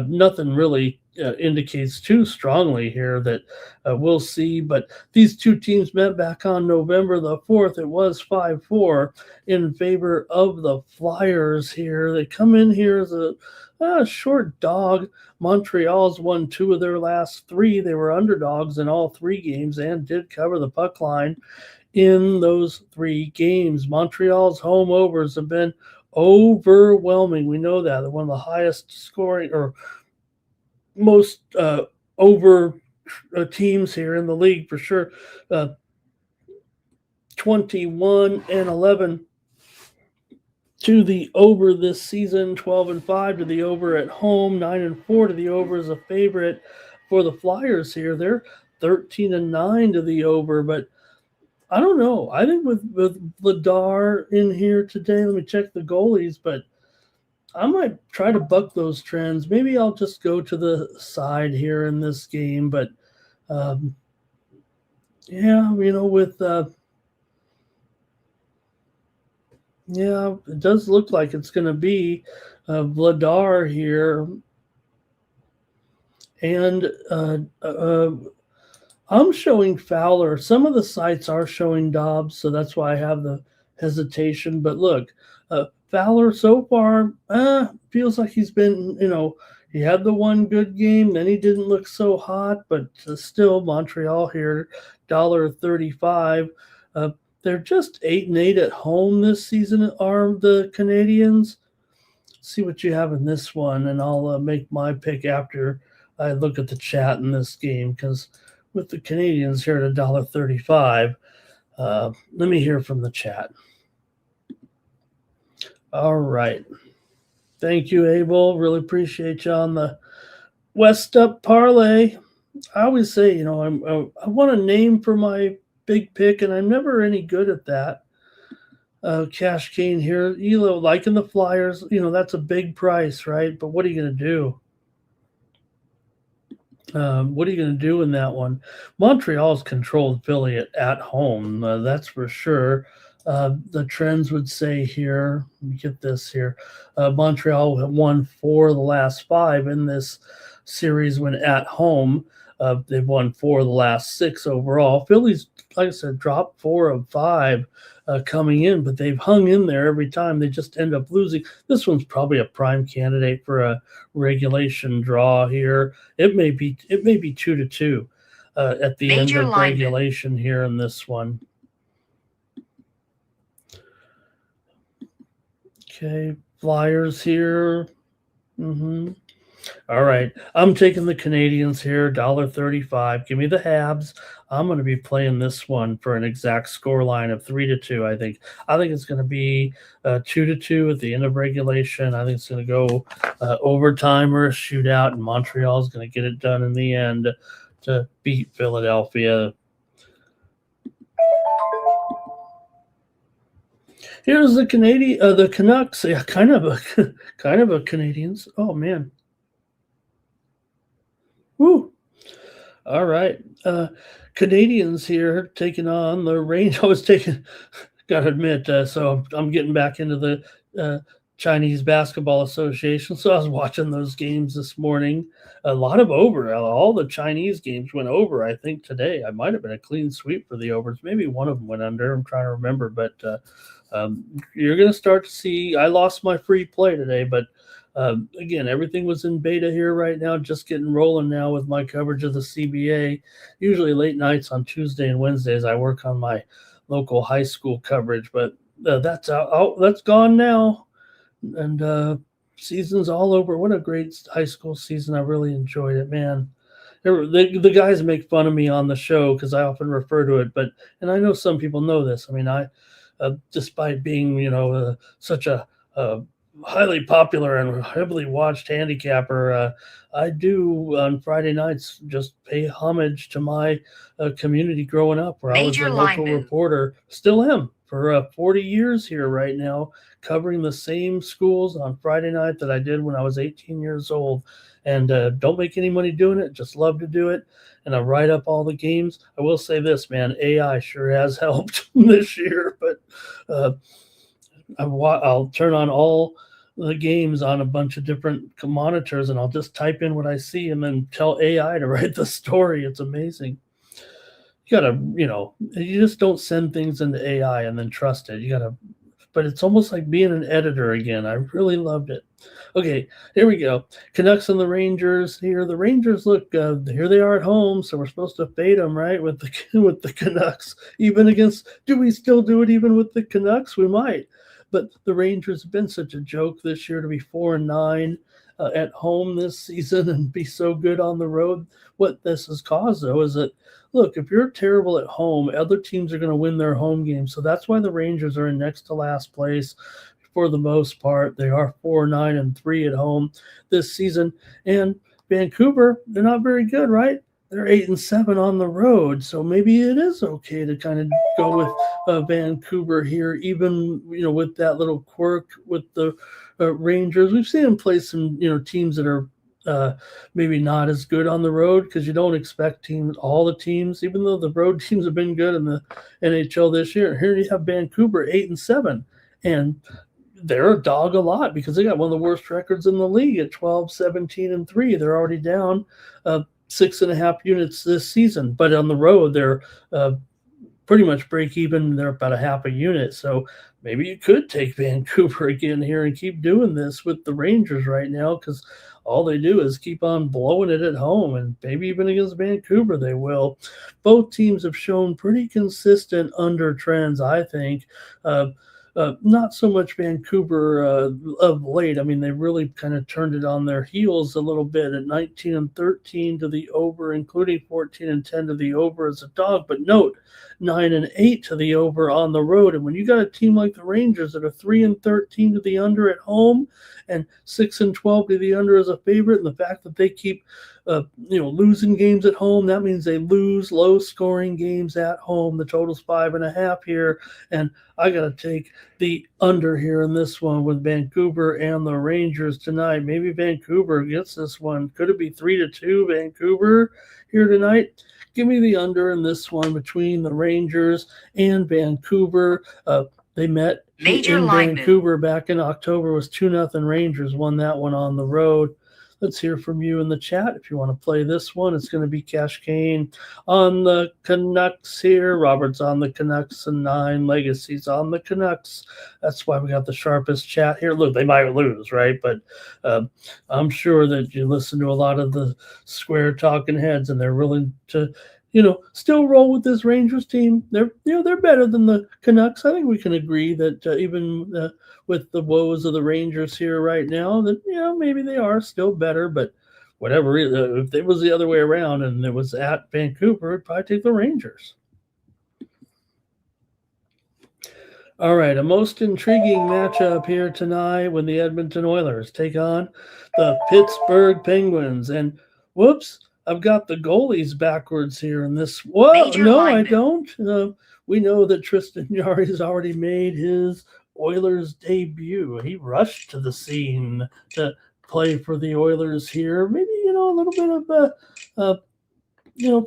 nothing really indicates too strongly here that we'll see. But these two teams met back on November the 4th. It was 5-4 in favor of the Flyers here. They come in here as a short dog. Montreal's won 2 of their last 3. They were underdogs in all 3 games and did cover the puck line in those 3 games. Montreal's home overs have been overwhelming. We know that. They're one of the highest scoring or most over teams here in the league for sure. 21-11 to the over this season, 12-5 to the over at home, 9-4 to the over as a favorite for the Flyers here. They're 13-9 to the over, but I don't know. I think with Vladar in here today, let me check the goalies, but I might try to buck those trends. Maybe I'll just go to the side here in this game, but yeah, you know, with yeah, it does look like it's going to be Vladar here. And I'm showing Fowler. Some of the sites are showing Dobbs, so that's why I have the hesitation. But look, Fowler so far feels like he's been, you know, He had the one good game, then he didn't look so hot, but still, Montreal here, $1.35. Uh, they're just 8-8 at home this season, are the Canadians. See what you have in this one, and I'll make my pick after I look at the chat in this game, because with the Canadians here at $1.35, let me hear from the chat. All right. Thank you, Abel. Really appreciate you on the West Up parlay. I always say, I want a name for my big pick, and I'm never any good at that. Cash Kane here, Elo liking the Flyers. That's a big price, right? But what are you going to do? What are you going to do in that one? Montreal's controlled Philly at home. That's for sure. The trends would say here, let me get this here. Montreal have won 4 of the last 5 in this series when at home. They've won 4 of the last 6 overall. Philly's, like I said, dropped 4 of 5 coming in, but they've hung in there every time. They just end up losing. This one's probably a prime candidate for a regulation draw here. It may be 2-2 at the end of regulation here in this one. Okay, Flyers here. All right, I'm taking the Canadians here, $1.35. Give me the Habs. I'm going to be playing this one for an exact score line of 3-2. I think it's going to be 2-2 at the end of regulation. I think it's going to go overtime or a shootout, and Montreal is going to get it done in the end to beat Philadelphia. Here's the the Canucks. Yeah, kind of a Canadians. Oh man. Woo. All right. Canadians here taking on the Rangers. Gotta admit, so I'm getting back into the Chinese Basketball Association. So I was watching those games this morning. A lot of over. All the Chinese games went over, I think, today. I might have been a clean sweep for the overs. Maybe one of them went under. I'm trying to remember. But you're going to start to see. I lost my free play today, but again, everything was in beta here right now, just getting rolling now with my coverage of the CBA. Usually late nights on Tuesday and Wednesdays, I work on my local high school coverage, but that's out. That's gone now. And season's all over. What a great high school season. I really enjoyed it, man. The guys make fun of me on the show because I often refer to it, and I know some people know this. I mean, despite being, such a highly popular and heavily watched handicapper, I do on Friday nights just pay homage to my community growing up, where I was a local reporter, still am for 40 years here right now, covering the same schools on Friday night that I did when I was 18 years old. And don't make any money doing it, just love to do it. And I write up all the games. I will say this, man, AI sure has helped this year, but I'll turn on all the games on a bunch of different monitors, and I'll just type in what I see and then tell AI to write the story. It's amazing. You gotta, you just don't send things into AI and then trust it. But it's almost like being an editor again. I really loved it. Okay, here we go. Canucks and the Rangers here. The Rangers look, here they are at home, so we're supposed to fade them, right, with the Canucks. Even against, do we still do it even with the Canucks? We might. But the Rangers have been such a joke this year to be 4-9 at home this season and be so good on the road. What this has caused, though, is that, look, if you're terrible at home, other teams are going to win their home games. So that's why the Rangers are in next to last place for the most part. They are 4-9-3 at home this season. And Vancouver, they're not very good, right? They're 8-7 on the road, so maybe it is okay to kind of go with Vancouver here, even with that little quirk with the Rangers. We've seen them play some teams that are maybe not as good on the road, because you don't expect all the teams, even though the road teams have been good in the NHL this year. Here you have Vancouver 8-7, and they're a dog a lot because they got one of the worst records in the league at 12-17-3. They're already down 6.5 units this season, but on the road they're pretty much break even. They're about a half a unit. So maybe you could take Vancouver again here and keep doing this with the Rangers right now, because all they do is keep on blowing it at home, and maybe even against Vancouver they will. Both teams have shown pretty consistent under trends, I think. Not so much Vancouver of late. I mean, they really kind of turned it on their heels a little bit at 19-13 to the over, including 14-10 to the over as a dog. But note, 9-8 to the over on the road. And when you got a team like the Rangers that are 3-13 to the under at home and 6-12 to the under as a favorite, and the fact that they keep losing games at home, that means they lose low-scoring games at home. The total's 5.5 here, and I got to take the under here in this one with Vancouver and the Rangers tonight. Maybe Vancouver gets this one. Could it be 3-2 Vancouver here tonight? Give me the under in this one between the Rangers and Vancouver. They met Major in line Vancouver back in October. It was 2-0. Rangers won that one on the road. Let's hear from you in the chat. If you want to play this one, it's going to be Cash Kane on the Canucks here. Robert's on the Canucks and 9. Legacy's on the Canucks. That's why we got the sharpest chat here. Look, they might lose, right? But I'm sure that you listen to a lot of the square talking heads, and they're willing to still roll with this Rangers team. They're better than the Canucks. I think we can agree that even with the woes of the Rangers here right now, that maybe they are still better. But whatever, if it was the other way around and it was at Vancouver, I'd probably take the Rangers. All right, a most intriguing matchup here tonight when the Edmonton Oilers take on the Pittsburgh Penguins. And whoops, I've got the goalies backwards here in this. Whoa, Major no, lineman. I don't. We know that Tristan Jarry has already made his Oilers debut. He rushed to the scene to play for the Oilers here. Maybe, a little bit of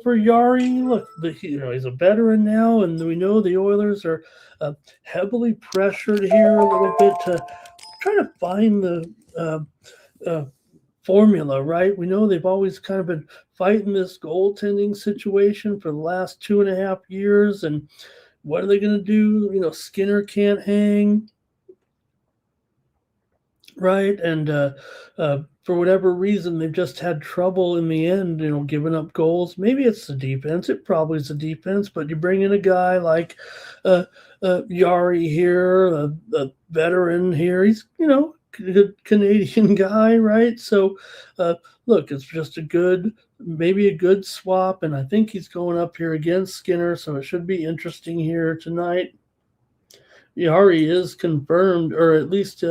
for Jarry. Look, he's a veteran now, and we know the Oilers are heavily pressured here a little bit to try to find the formula, right? We know they've always kind of been fighting this goaltending situation for the last 2.5 years, and what are they going to do? Skinner can't hang, right? And for whatever reason, they've just had trouble in the end, giving up goals. Maybe it's the defense. It probably is the defense, but you bring in a guy like Jarry here, a veteran here. He's, good Canadian guy, right? So, look, it's just maybe a good swap, and I think he's going up here against Skinner, so it should be interesting here tonight. Jarry is confirmed, or at least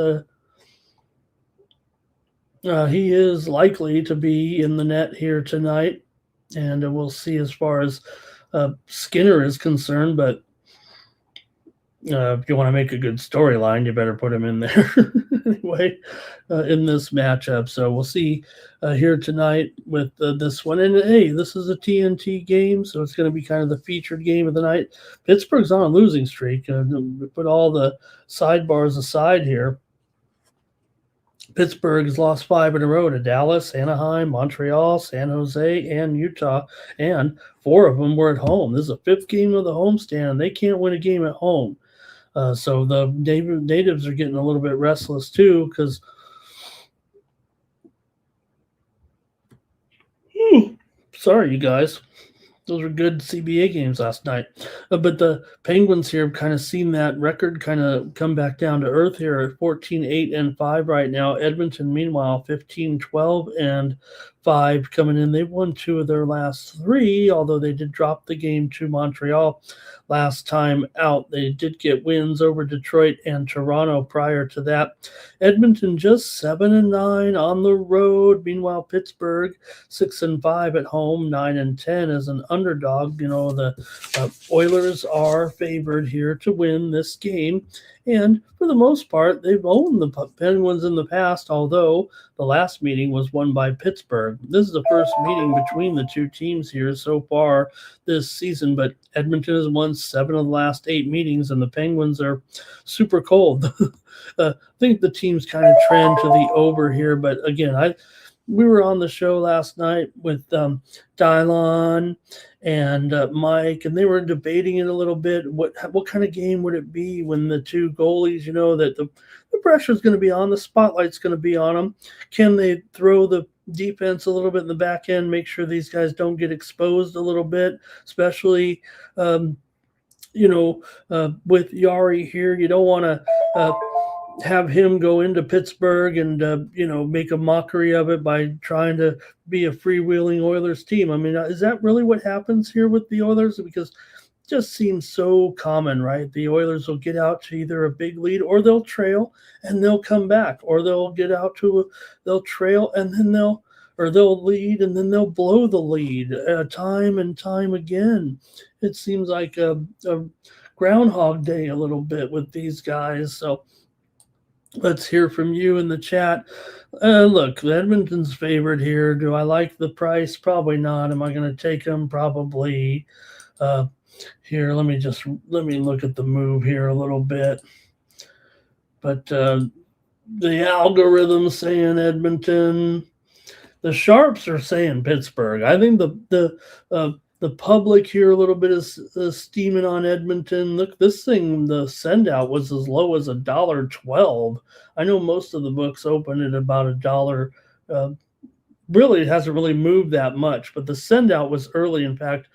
he is likely to be in the net here tonight, and we'll see as far as Skinner is concerned, but if you want to make a good storyline, you better put him in there anyway in this matchup. So we'll see here tonight with this one. And hey, this is a TNT game, so it's going to be kind of the featured game of the night. Pittsburgh's on a losing streak. Put all the sidebars aside here. Pittsburgh has lost 5 in a row to Dallas, Anaheim, Montreal, San Jose, and Utah, and 4 of them were at home. This is the 5th game of the homestand, and they can't win a game at home. So the natives are getting a little bit restless too, because sorry, you guys. Those were good CBA games last night. But the Penguins here have kind of seen that record kind of come back down to earth here at 14-8-5 right now. Edmonton, meanwhile, 15-12-5 coming in. They've won 2 of their last 3, although they did drop the game to Montreal last time out. They did get wins over Detroit and Toronto prior to that. Edmonton just 7-9 on the road. Meanwhile, Pittsburgh 6-5 at home, 9-10 as an underdog. The Oilers are favored here to win this game, and for the most part, they've owned the Penguins in the past, although the last meeting was won by Pittsburgh. This is the first meeting between the two teams here so far this season, but Edmonton has won 7 of the last 8 meetings, and the Penguins are super cold. I think the teams kind of trend to the over here, but again, we were on the show last night with Dylon and Mike, and they were debating it a little bit. What kind of game would it be when the two goalies, that the pressure is going to be on, the spotlight's going to be on them? Can they throw the defense a little bit in the back end, make sure these guys don't get exposed a little bit, especially with Yari here? You don't want to have him go into Pittsburgh and make a mockery of it by trying to be a freewheeling Oilers team. I mean, is that really what happens here with the Oilers? Because it just seems so common, right? The Oilers will get out to either a big lead, or they'll trail and they'll come back, or they'll get out they'll trail and then they'll lead and then they'll blow the lead time and time again. It seems like a Groundhog Day a little bit with these guys. So let's hear from you in the chat. Look, Edmonton's favored here. Do I like the price? Probably not. Am I going to take them? Probably. Here, let me look at the move here a little bit. But the algorithm saying Edmonton. The sharps are saying Pittsburgh. I think the public here a little bit is steaming on Edmonton. Look, this thing, the send out was as low as $1.12. I know most of the books open at about $1. Really, it hasn't really moved that much, but the send out was early. In fact,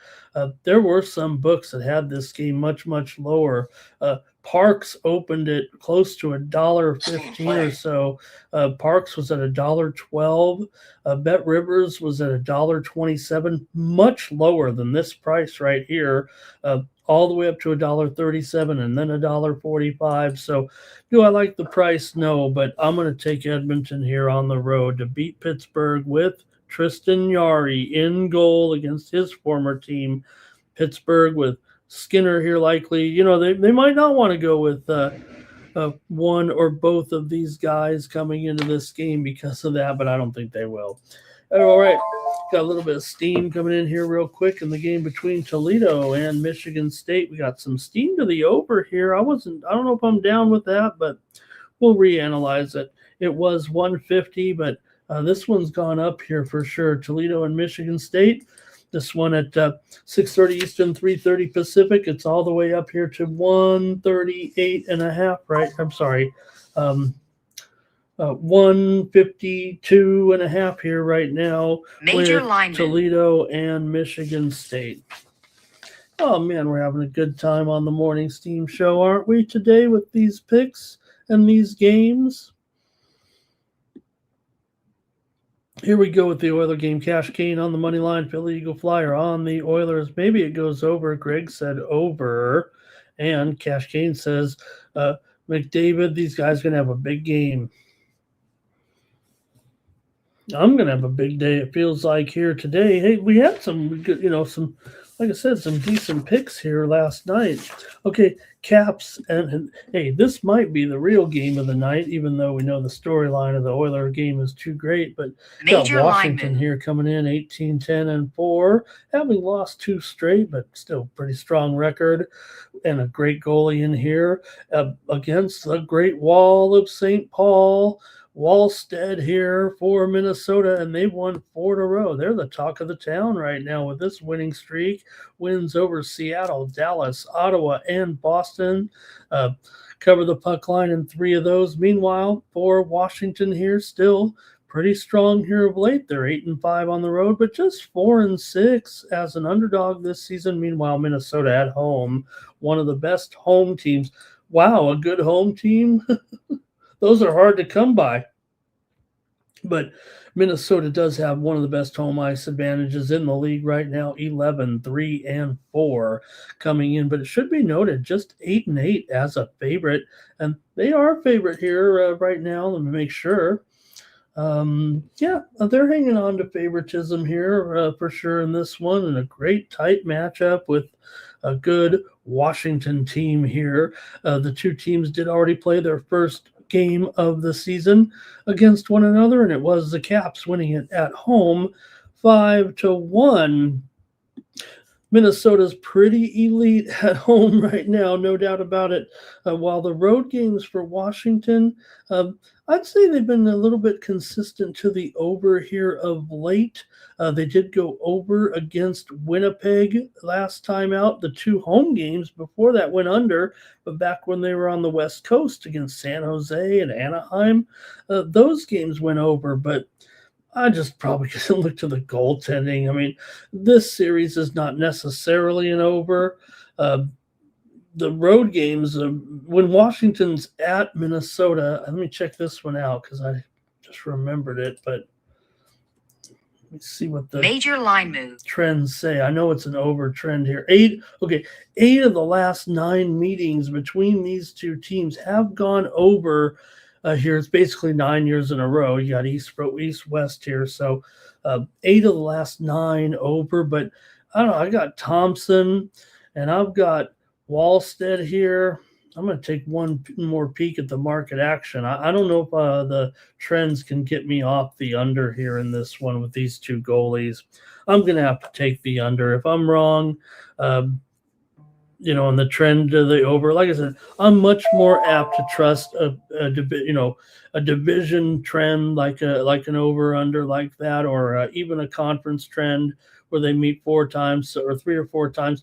there were some books that had this game much, much lower. Parks opened it close to $1.15 or so. Parks was at $1.12. Bet Rivers was at $1.27, much lower than this price right here, all the way up to $1.37 and then $1.45. So, do I like the price? No, but I'm going to take Edmonton here on the road to beat Pittsburgh with Tristan Jarry in goal against his former team. Pittsburgh with Skinner here likely. They might not want to go with one or both of these guys coming into this game because of that, but I don't think they will. All right, got a little bit of steam coming in here real quick in the game between Toledo and Michigan State. We got some steam to the over here. I don't know if I'm down with that, but we'll reanalyze it. It was 150, but this one's gone up here for sure. Toledo and Michigan State. This one at 6:30 Eastern, 3:30 Pacific. It's all the way up here to 138.5, right? I'm sorry. 152.5 here right now. Major with lineman. Toledo and Michigan State. Oh, man, we're having a good time on the Morning Steam Show, aren't we, today with these picks and these games? Here we go with the Oiler game. Cash Kane on the money line. Philly Eagle Flyer on the Oilers. Maybe it goes over. Greg said over. And Cash Kane says, McDavid, these guys are going to have a big game. I'm going to have a big day, it feels like, here today. Hey, we had some good, like I said, some decent picks here last night. Okay, Caps, and hey, this might be the real game of the night, even though we know the storyline of the Oiler game is too great. But got Washington here coming in 18-10-4, having lost 2 straight, but still pretty strong record, and a great goalie in here against the Great Wall of St. Paul. Wallstead here for Minnesota, and they've won 4 in a row. They're the talk of the town right now with this winning streak. Wins over Seattle, Dallas, Ottawa, and Boston. Cover the puck line in 3 of those. Meanwhile, for Washington here, still pretty strong here of late. They're 8-5 on the road, but just 4-6 as an underdog this season. Meanwhile, Minnesota at home, one of the best home teams. Wow, a good home team. Those are hard to come by. But Minnesota does have one of the best home ice advantages in the league right now, 11-3-4 coming in. But it should be noted, just 8-8 as a favorite. And they are a favorite here right now. Let me make sure. They're hanging on to favoritism here for sure in this one. And a great tight matchup with a good Washington team here. The two teams did already play their first game of the season against one another, and it was the Caps winning it at home 5-1. Minnesota's pretty elite at home right now, no doubt about it. While the road games for Washington, I'd say they've been a little bit consistent to the over here of late. They did go over against Winnipeg last time out. The two home games before that went under, but back when they were on the West Coast against San Jose and Anaheim, those games went over. But I just probably going to look to the goaltending. I mean, this series is not necessarily an over. The road games, when Washington's at Minnesota, let me check this one out because I just remembered it, but let me see what the Major line move. trends say. I know it's an over trend here. Eight of the last 9 meetings between these two teams have gone over here. It's basically 9 years in a row. You got East West here. So 8 of the last 9 over, but I don't know. I got Thompson and I've got Wallstead here. I'm going to take one more peek at the market action. I don't know if the trends can get me off the under here in this one with these two goalies. I'm going to have to take the under. If I'm wrong, on the trend to the over, like I said, I'm much more apt to trust a division trend like an over under like that, or even a conference trend where they meet 4 times or 3 or 4 times.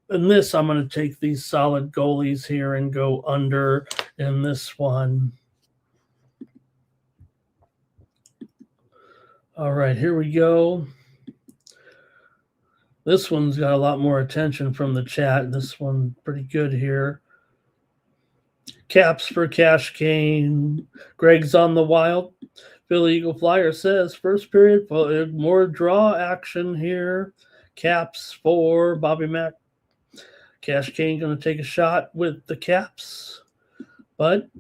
In this, I'm going to take these solid goalies here and go under in this one. All right, here we go. This one's got a lot more attention from the chat. This one pretty good here. Caps for Cash Kane. Greg's on the Wild. Philly Eagle Flyer says first period, more draw action here. Caps for Bobby Mack. Cash Kane going to take a shot with the Caps. But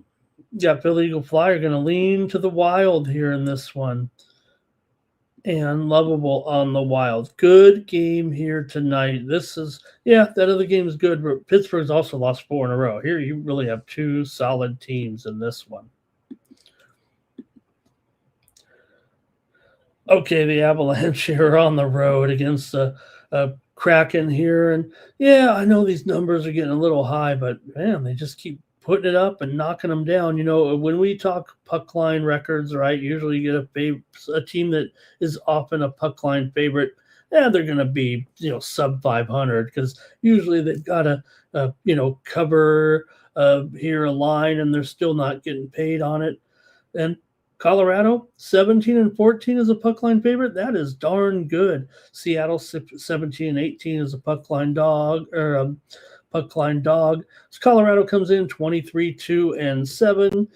Philly Eagle Flyer going to lean to the Wild here in this one. And Lovable on the Wild. Good game here tonight. That other game is good, but Pittsburgh's also lost 4 in a row. Here you really have 2 solid teams in this one. Okay, the Avalanche are on the road against Kraken here. And I know these numbers are getting a little high, but man, they just keep putting it up and knocking them down. When we talk puck line records, right, usually you get a team that is often a puck line favorite. They're going to be, sub 500 because usually they've got to, cover here a line and they're still not getting paid on it. And Colorado, 17-14 is a puck line favorite. That is darn good. Seattle, 17-18 is a puck line dog. So Colorado comes in 23-2-7.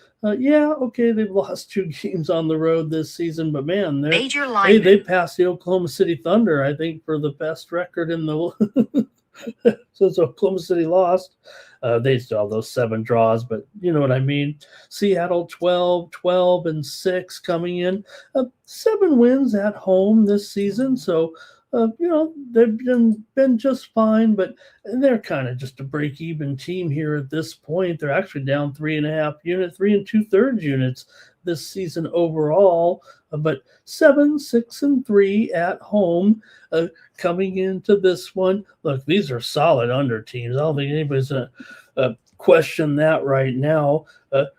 They've lost 2 games on the road this season, but man, they passed the Oklahoma City Thunder, I think, for the best record in the. Since Oklahoma City lost. They still have those 7 draws, but you know what I mean. Seattle 12-12-6 coming in. 7 wins at home this season, so they've been just fine, but they're kind of just a break-even team here at this point. They're actually down 3.5 units, 3 2/3 units this season overall, but 7-6-3 at home coming into this one. Look, these are solid under teams. I don't think anybody's going to question that right now.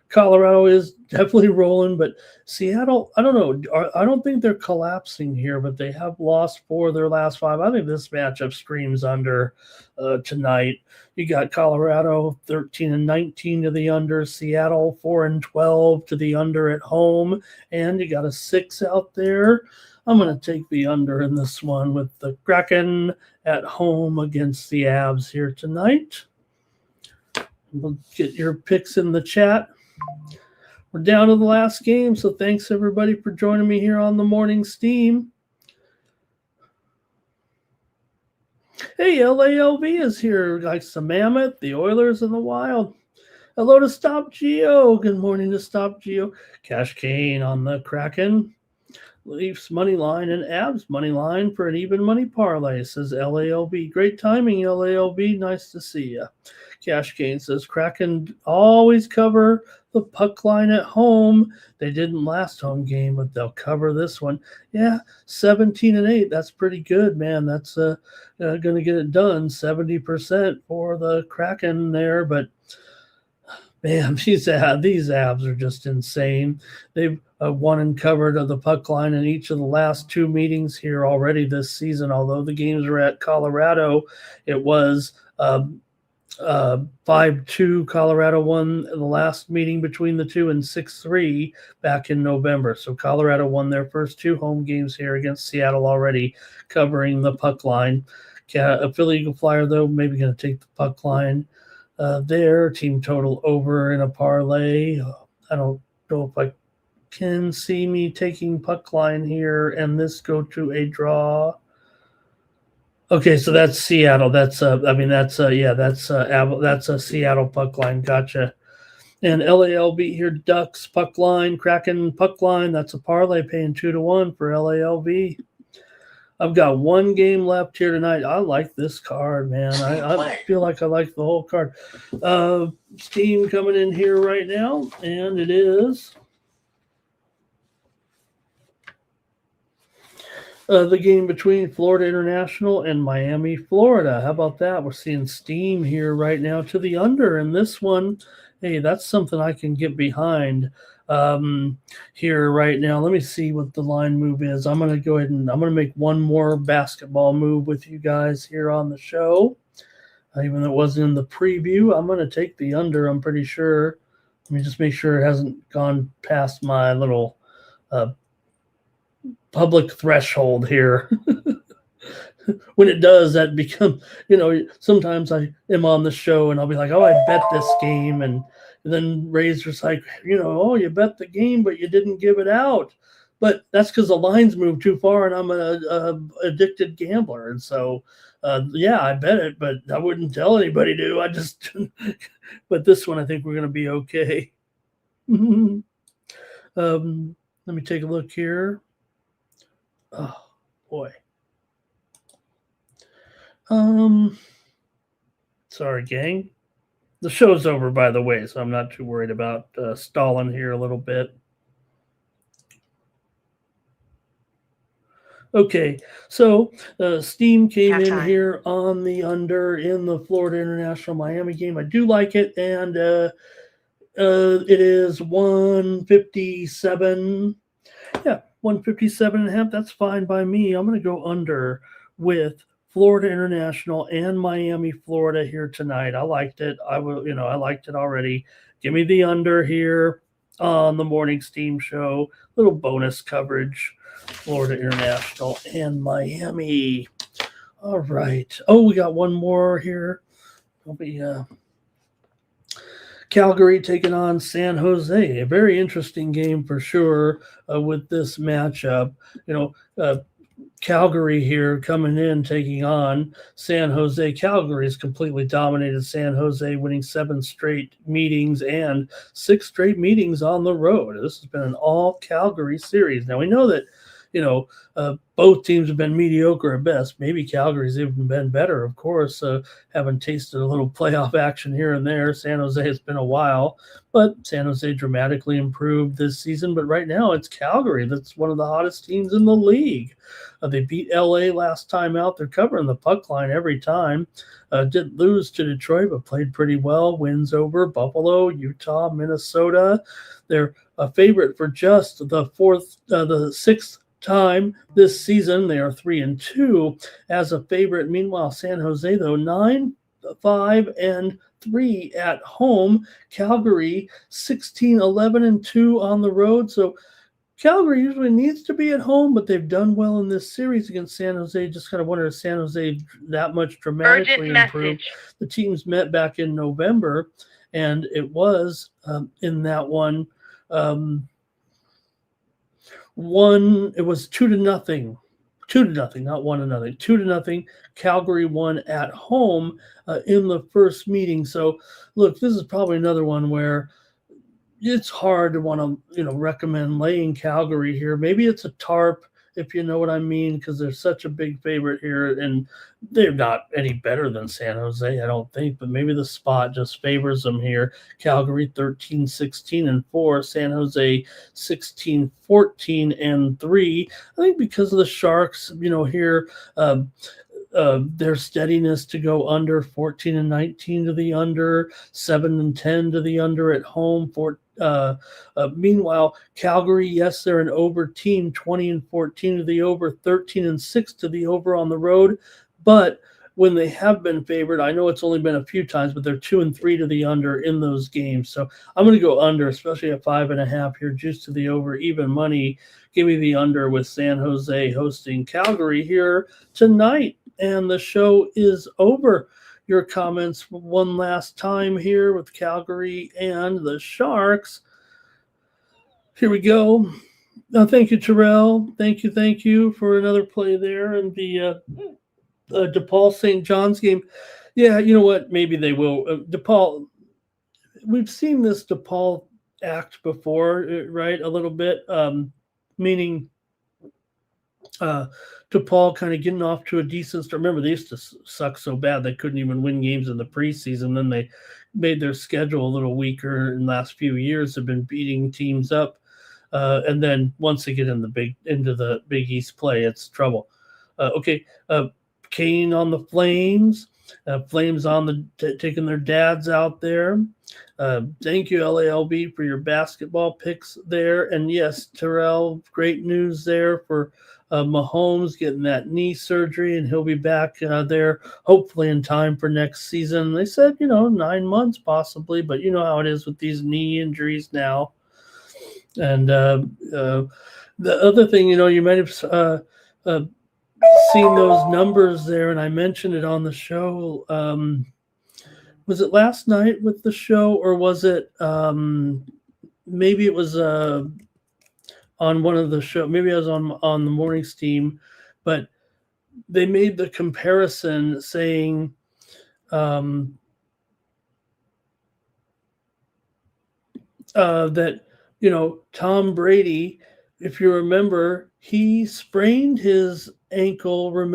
Colorado is definitely rolling, but Seattle, I don't know. I don't think they're collapsing here, but they have lost 4 of their last 5. I think this matchup screams under tonight. You got Colorado 13-19 to the under, Seattle 4-12 to the under at home, and you got a 6 out there. I'm going to take the under in this one with the Kraken at home against the Avs here tonight. We'll get your picks in the chat. We're down to the last game, so thanks everybody for joining me here on the Morning Steam. Hey, LALV is here. Likes the Mammoth, the Oilers, and the Wild. Hello to Stop Geo. Good morning to Stop Geo. Cash Kane on the Kraken. Leafs money line and Avs money line for an even money parlay, says LALV. Great timing, LALV. Nice to see you. Cash Kane says Kraken always cover the puck line at home. They didn't last home game, but they'll cover this one. 17-8. That's pretty good, man. That's going to get it done. 70% for the Kraken there, but Man, these abs are just insane. They've won and covered the puck line in each of the last two meetings here already this season. Although the games were at Colorado, it was 5-2. Colorado won the last meeting between the two and 6-3 back in November. So Colorado won their first two home games here against Seattle already, covering the puck line. A Philly Eagle Flyer, though, maybe going to take the puck line there. Team total over in a parlay. I don't know if I can see me taking puck line here and this go to a draw. Okay, so that's Seattle. That's that's a Seattle puck line. Gotcha. And LALV here, Ducks puck line, Kraken puck line. That's a parlay paying 2-1 for LALV. I've got one game left here tonight. I like this card, man. I feel like I like the whole card. Steam coming in here right now, and it is the game between Florida International and Miami, Florida. How about that? We're seeing Steam here right now to the under. And this one, hey, that's something I can get behind here right now. Let me see what the line move is. I'm going to go ahead and I'm going to make one more basketball move with you guys here on the show. Even though it wasn't in the preview, I'm going to take the under, I'm pretty sure. Let me just make sure it hasn't gone past my little public threshold here. When it does, that becomes, sometimes I am on the show and I'll be like, oh, I bet this game. And then Razor's like, oh, you bet the game, but you didn't give it out. But that's because the lines moved too far and I'm an addicted gambler. And so, I bet it, but I wouldn't tell anybody to. I just, but this one, I think we're going to be okay. Let me take a look here. Oh, boy. Sorry, gang. The show's over, by the way, so I'm not too worried about stalling here a little bit. Okay, so Steam came in here on the under in the Florida International Miami game. I do like it, and it is 157. Yeah, 157.5. That's fine by me. I'm going to go under with Florida International and Miami, Florida here tonight. I liked it. I liked it already. Give me the under here on the morning Steam show. Little bonus coverage. Florida International and Miami. All right. Oh, we got one more here. It'll be Calgary taking on San Jose. A very interesting game for sure with this matchup. Calgary here coming in, taking on San Jose. Calgary has completely dominated San Jose, winning 7 straight meetings and 6 straight meetings on the road. This has been an all Calgary series. Now we know that, both teams have been mediocre at best. Maybe Calgary's even been better, of course, having tasted a little playoff action here and there. San Jose has been a while, but San Jose dramatically improved this season. But right now it's Calgary that's one of the hottest teams in the league. They beat LA last time out. They're covering the puck line every time. Did lose to Detroit, but played pretty well. Wins over Buffalo, Utah, Minnesota. They're a favorite for just the sixth time this season. They are 3-2 as a favorite. Meanwhile, San Jose, though, 9-5-3 at home. Calgary 16-11-2 on the road. So Calgary usually needs to be at home, but they've done well in this series against San Jose. Just kind of wonder if San Jose that much dramatically improved. The teams met back in November, and it was in that one. It was 2-0. 2-0, not 1-0. 2-0. Calgary won at home in the first meeting. So, look, this is probably another one where it's hard to want to, recommend laying Calgary here. Maybe it's a tarp, if you know what I mean, because they're such a big favorite here, and they're not any better than San Jose, I don't think, but maybe the spot just favors them here. Calgary 13-16-4, San Jose 16-14-3. I think because of the Sharks, here, their steadiness to go under 14-19 to the under, 7-10 to the under at home. Meanwhile, Calgary, yes, they're an over team, 20-14 to the over, 13-6 to the over on the road. But when they have been favored, I know it's only been a few times, but they're 2-3 to the under in those games. So I'm going to go under, especially at 5.5 here, juice to the over, even money. Give me the under with San Jose hosting Calgary here tonight. And the show is over. Your comments one last time here with Calgary and the Sharks. Here we go. Thank you, Terrell. Thank you for another play there. And the DePaul St. John's game. Yeah, you know what? Maybe they will. DePaul, we've seen this DePaul act before, right? A little bit, meaning DePaul kind of getting off to a decent start. Remember, they used to suck so bad they couldn't even win games in the preseason. Then they made their schedule a little weaker in the last few years, have been beating teams up. And then once they get into the Big East play, it's trouble. Kane on the Flames. Flames on taking their dads out there. Thank you, LALB, for your basketball picks there. And yes, Terrell, great news there for Mahomes getting that knee surgery, and he'll be back there hopefully in time for next season. They said, 9 months possibly, but you know how it is with these knee injuries now. And the other thing, you might have seen those numbers there, and I mentioned it on the show. Was it last night with the show, or was it maybe it was on one of the show? Maybe I was on the morning steam, but they made the comparison saying that Tom Brady, if you remember, he sprained his ankle, tore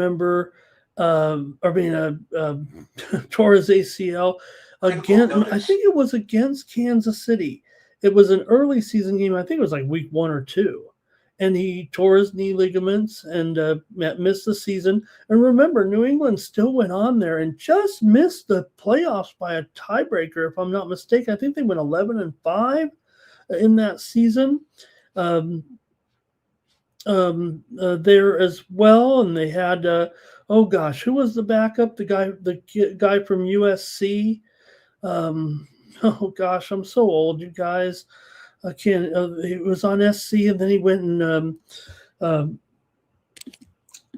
his ACL again. I think it was against Kansas City. It was an early season game. I think it was like week 1 or 2. And he tore his knee ligaments and missed the season. And remember, New England still went on there and just missed the playoffs by a tiebreaker, if I'm not mistaken. I think they went 11-5 in that season. There as well, and they had who was the backup? The guy from USC. I'm so old, you guys. I can't. He was on SC, and then he went and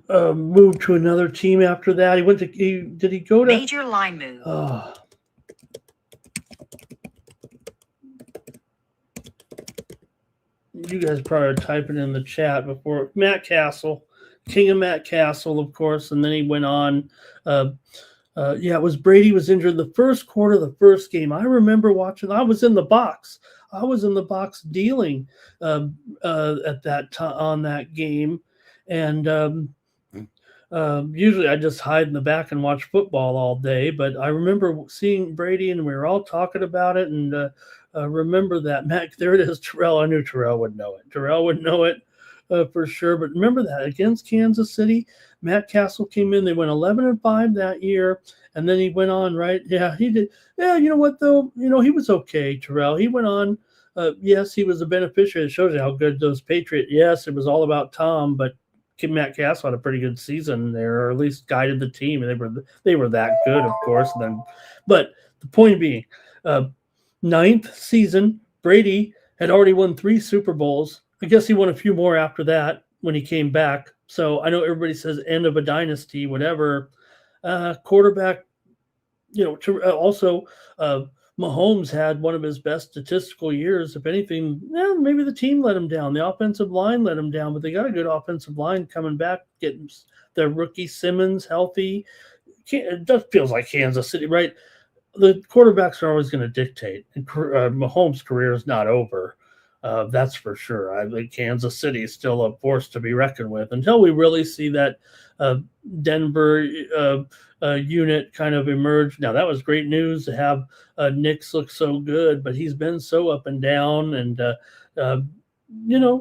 moved to another team after that. Did he go to Major line move? You guys probably are typing in the chat before. Matt Castle, king of Matt Castle, of course, and then he went on. It was Brady was injured the first quarter of the first game. I remember watching. I was in the box. Dealing at that time on that game, and usually I just hide in the back and watch football all day. But I remember seeing Brady, and we were all talking about it, and remember that. Matt, there it is, Terrell. I knew Terrell would know it. For sure. But remember that against Kansas City, Matt Castle came in. They went 11-5 that year, and then he went on, right? Yeah, he did. Yeah, you know what though? He was okay, Terrell. He went on. Yes, he was a beneficiary. It shows you how good those Patriots. Yes, it was all about Tom, but Matt Castle had a pretty good season there, or at least guided the team, and they were that good, of course. But the point being, 9th season, Brady had already won 3 Super Bowls. I guess he won a few more after that when he came back. So I know everybody says end of a dynasty, whatever. Quarterback, also Mahomes had one of his best statistical years. If anything, maybe the team let him down. The offensive line let him down, but they got a good offensive line coming back, getting their rookie Simmons healthy. It just feels like Kansas City, right? The quarterbacks are always going to dictate. And Mahomes' career is not over. That's for sure. I think Kansas City is still a force to be reckoned with until we really see that Denver unit kind of emerge. Now, that was great news to have Knicks look so good, but he's been so up and down. And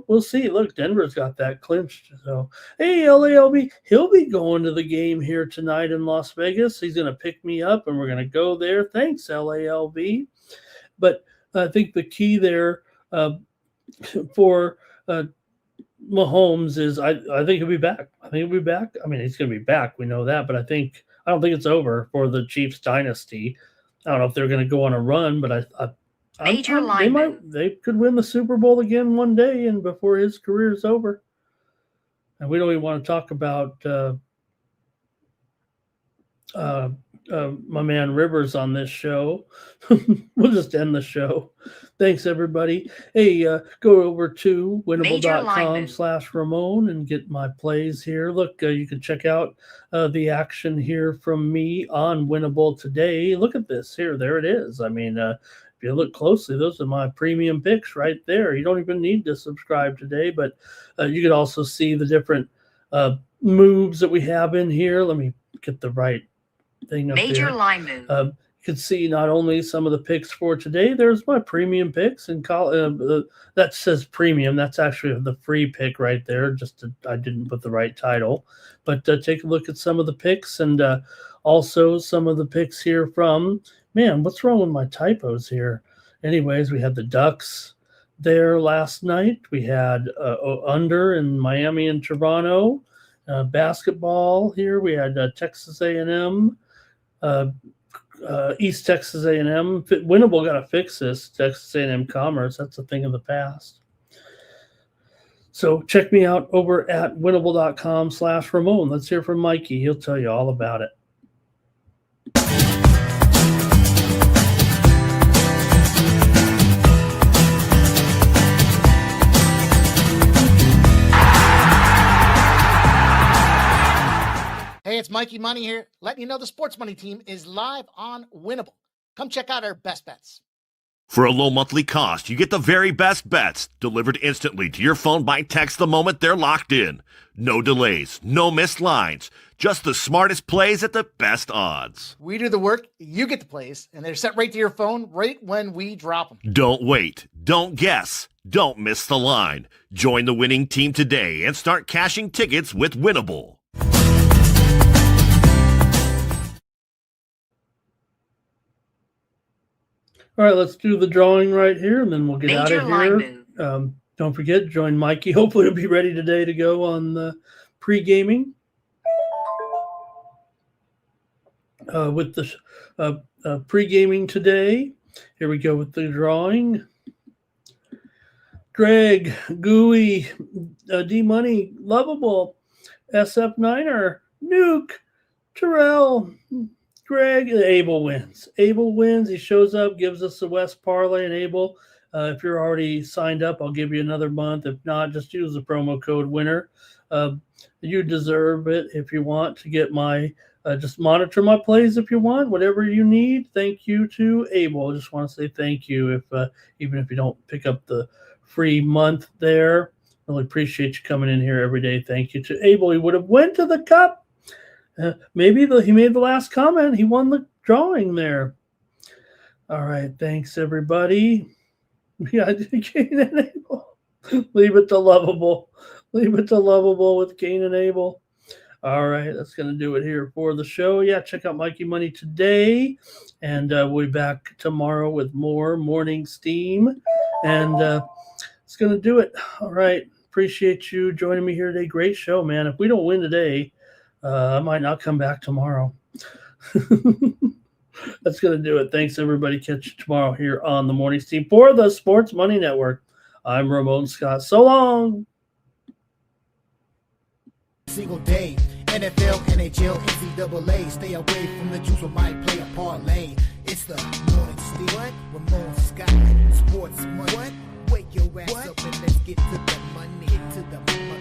we'll see. Look, Denver's got that clinched. So, hey, LALB, he'll be going to the game here tonight in Las Vegas. He's going to pick me up, and we're going to go there. Thanks, LALB. But I think the key there for Mahomes is I think he'll be back. I mean, he's going to be back. We know that. But I don't think it's over for the Chiefs dynasty. I don't know if they're going to go on a run, but they could win the Super Bowl again one day and before his career is over. And we don't even want to talk about my man Rivers on this show. We'll just end the show. Thanks, everybody. Hey, go over to winnable.com/Ramon and get my plays here. Look, you can check out the action here from me on Winnable today. Look at this here. There it is. I mean, if you look closely, those are my premium picks right there. You don't even need to subscribe today, but you can also see the different moves that we have in here. Let me get the right thing up Major there. line move. You can see not only some of the picks for today, there's my premium picks, and that says premium. That's actually the free pick right there. I didn't put the right title, but take a look at some of the picks, and also some of the picks here from, man, what's wrong with my typos here? Anyways, we had the Ducks there last night. We had under in Miami and Toronto. Basketball here. We had Texas A&M. East Texas A&M. Winnable got to fix this. Texas A&M Commerce. That's a thing of the past. So check me out over at winnable.com/Ramon. Let's hear from Mikey. He'll tell you all about it. Hey, it's Mikey Money here, letting you know the Sports Money team is live on Winnable. Come check out our best bets. For a low monthly cost, you get the very best bets delivered instantly to your phone by text the moment they're locked in. No delays, no missed lines, just the smartest plays at the best odds. We do the work, you get the plays, and they're sent right to your phone right when we drop them. Don't wait, don't guess, don't miss the line. Join the winning team today and start cashing tickets with Winnable. All right, let's do the drawing right here, and then we'll get out of here. Don't forget, join Mikey. Hopefully he'll be ready today to go on the pre-gaming with the pre-gaming today. Here we go with the drawing. Greg, Gooey, D-Money, Lovable, SF9er, Nuke, Terrell, Greg, Abel wins. He shows up, gives us the West Parlay, and Abel, if you're already signed up, I'll give you another month. If not, just use the promo code WINNER. You deserve it if you want to get my, just monitor my plays if you want, whatever you need. Thank you to Abel. I just want to say thank you, even if you don't pick up the free month there. Really appreciate you coming in here every day. Thank you to Abel. He would have went to the Cup. Maybe he made the last comment. He won the drawing there. All right. Thanks, everybody. Yeah, Gain and Abel. Leave it to Lovable. Leave it to Lovable with Gain and Abel. All right. That's going to do it here for the show. Yeah, check out Mikey Money today. And we'll be back tomorrow with more Morning Steam. And it's going to do it. All right. Appreciate you joining me here today. Great show, man. If we don't win today, I might not come back tomorrow. That's going to do it. Thanks, everybody. Catch you tomorrow here on the Morning Steam for the Sports Money Network. I'm Ramon Scott. So long. Single day, NFL, NHL, NCAA. Stay away from the juice or might play a parlay. It's the Morning Steam. What? Ramon Scott. Sports Money. What? Wake your ass up and let's get to the money. Get to the money.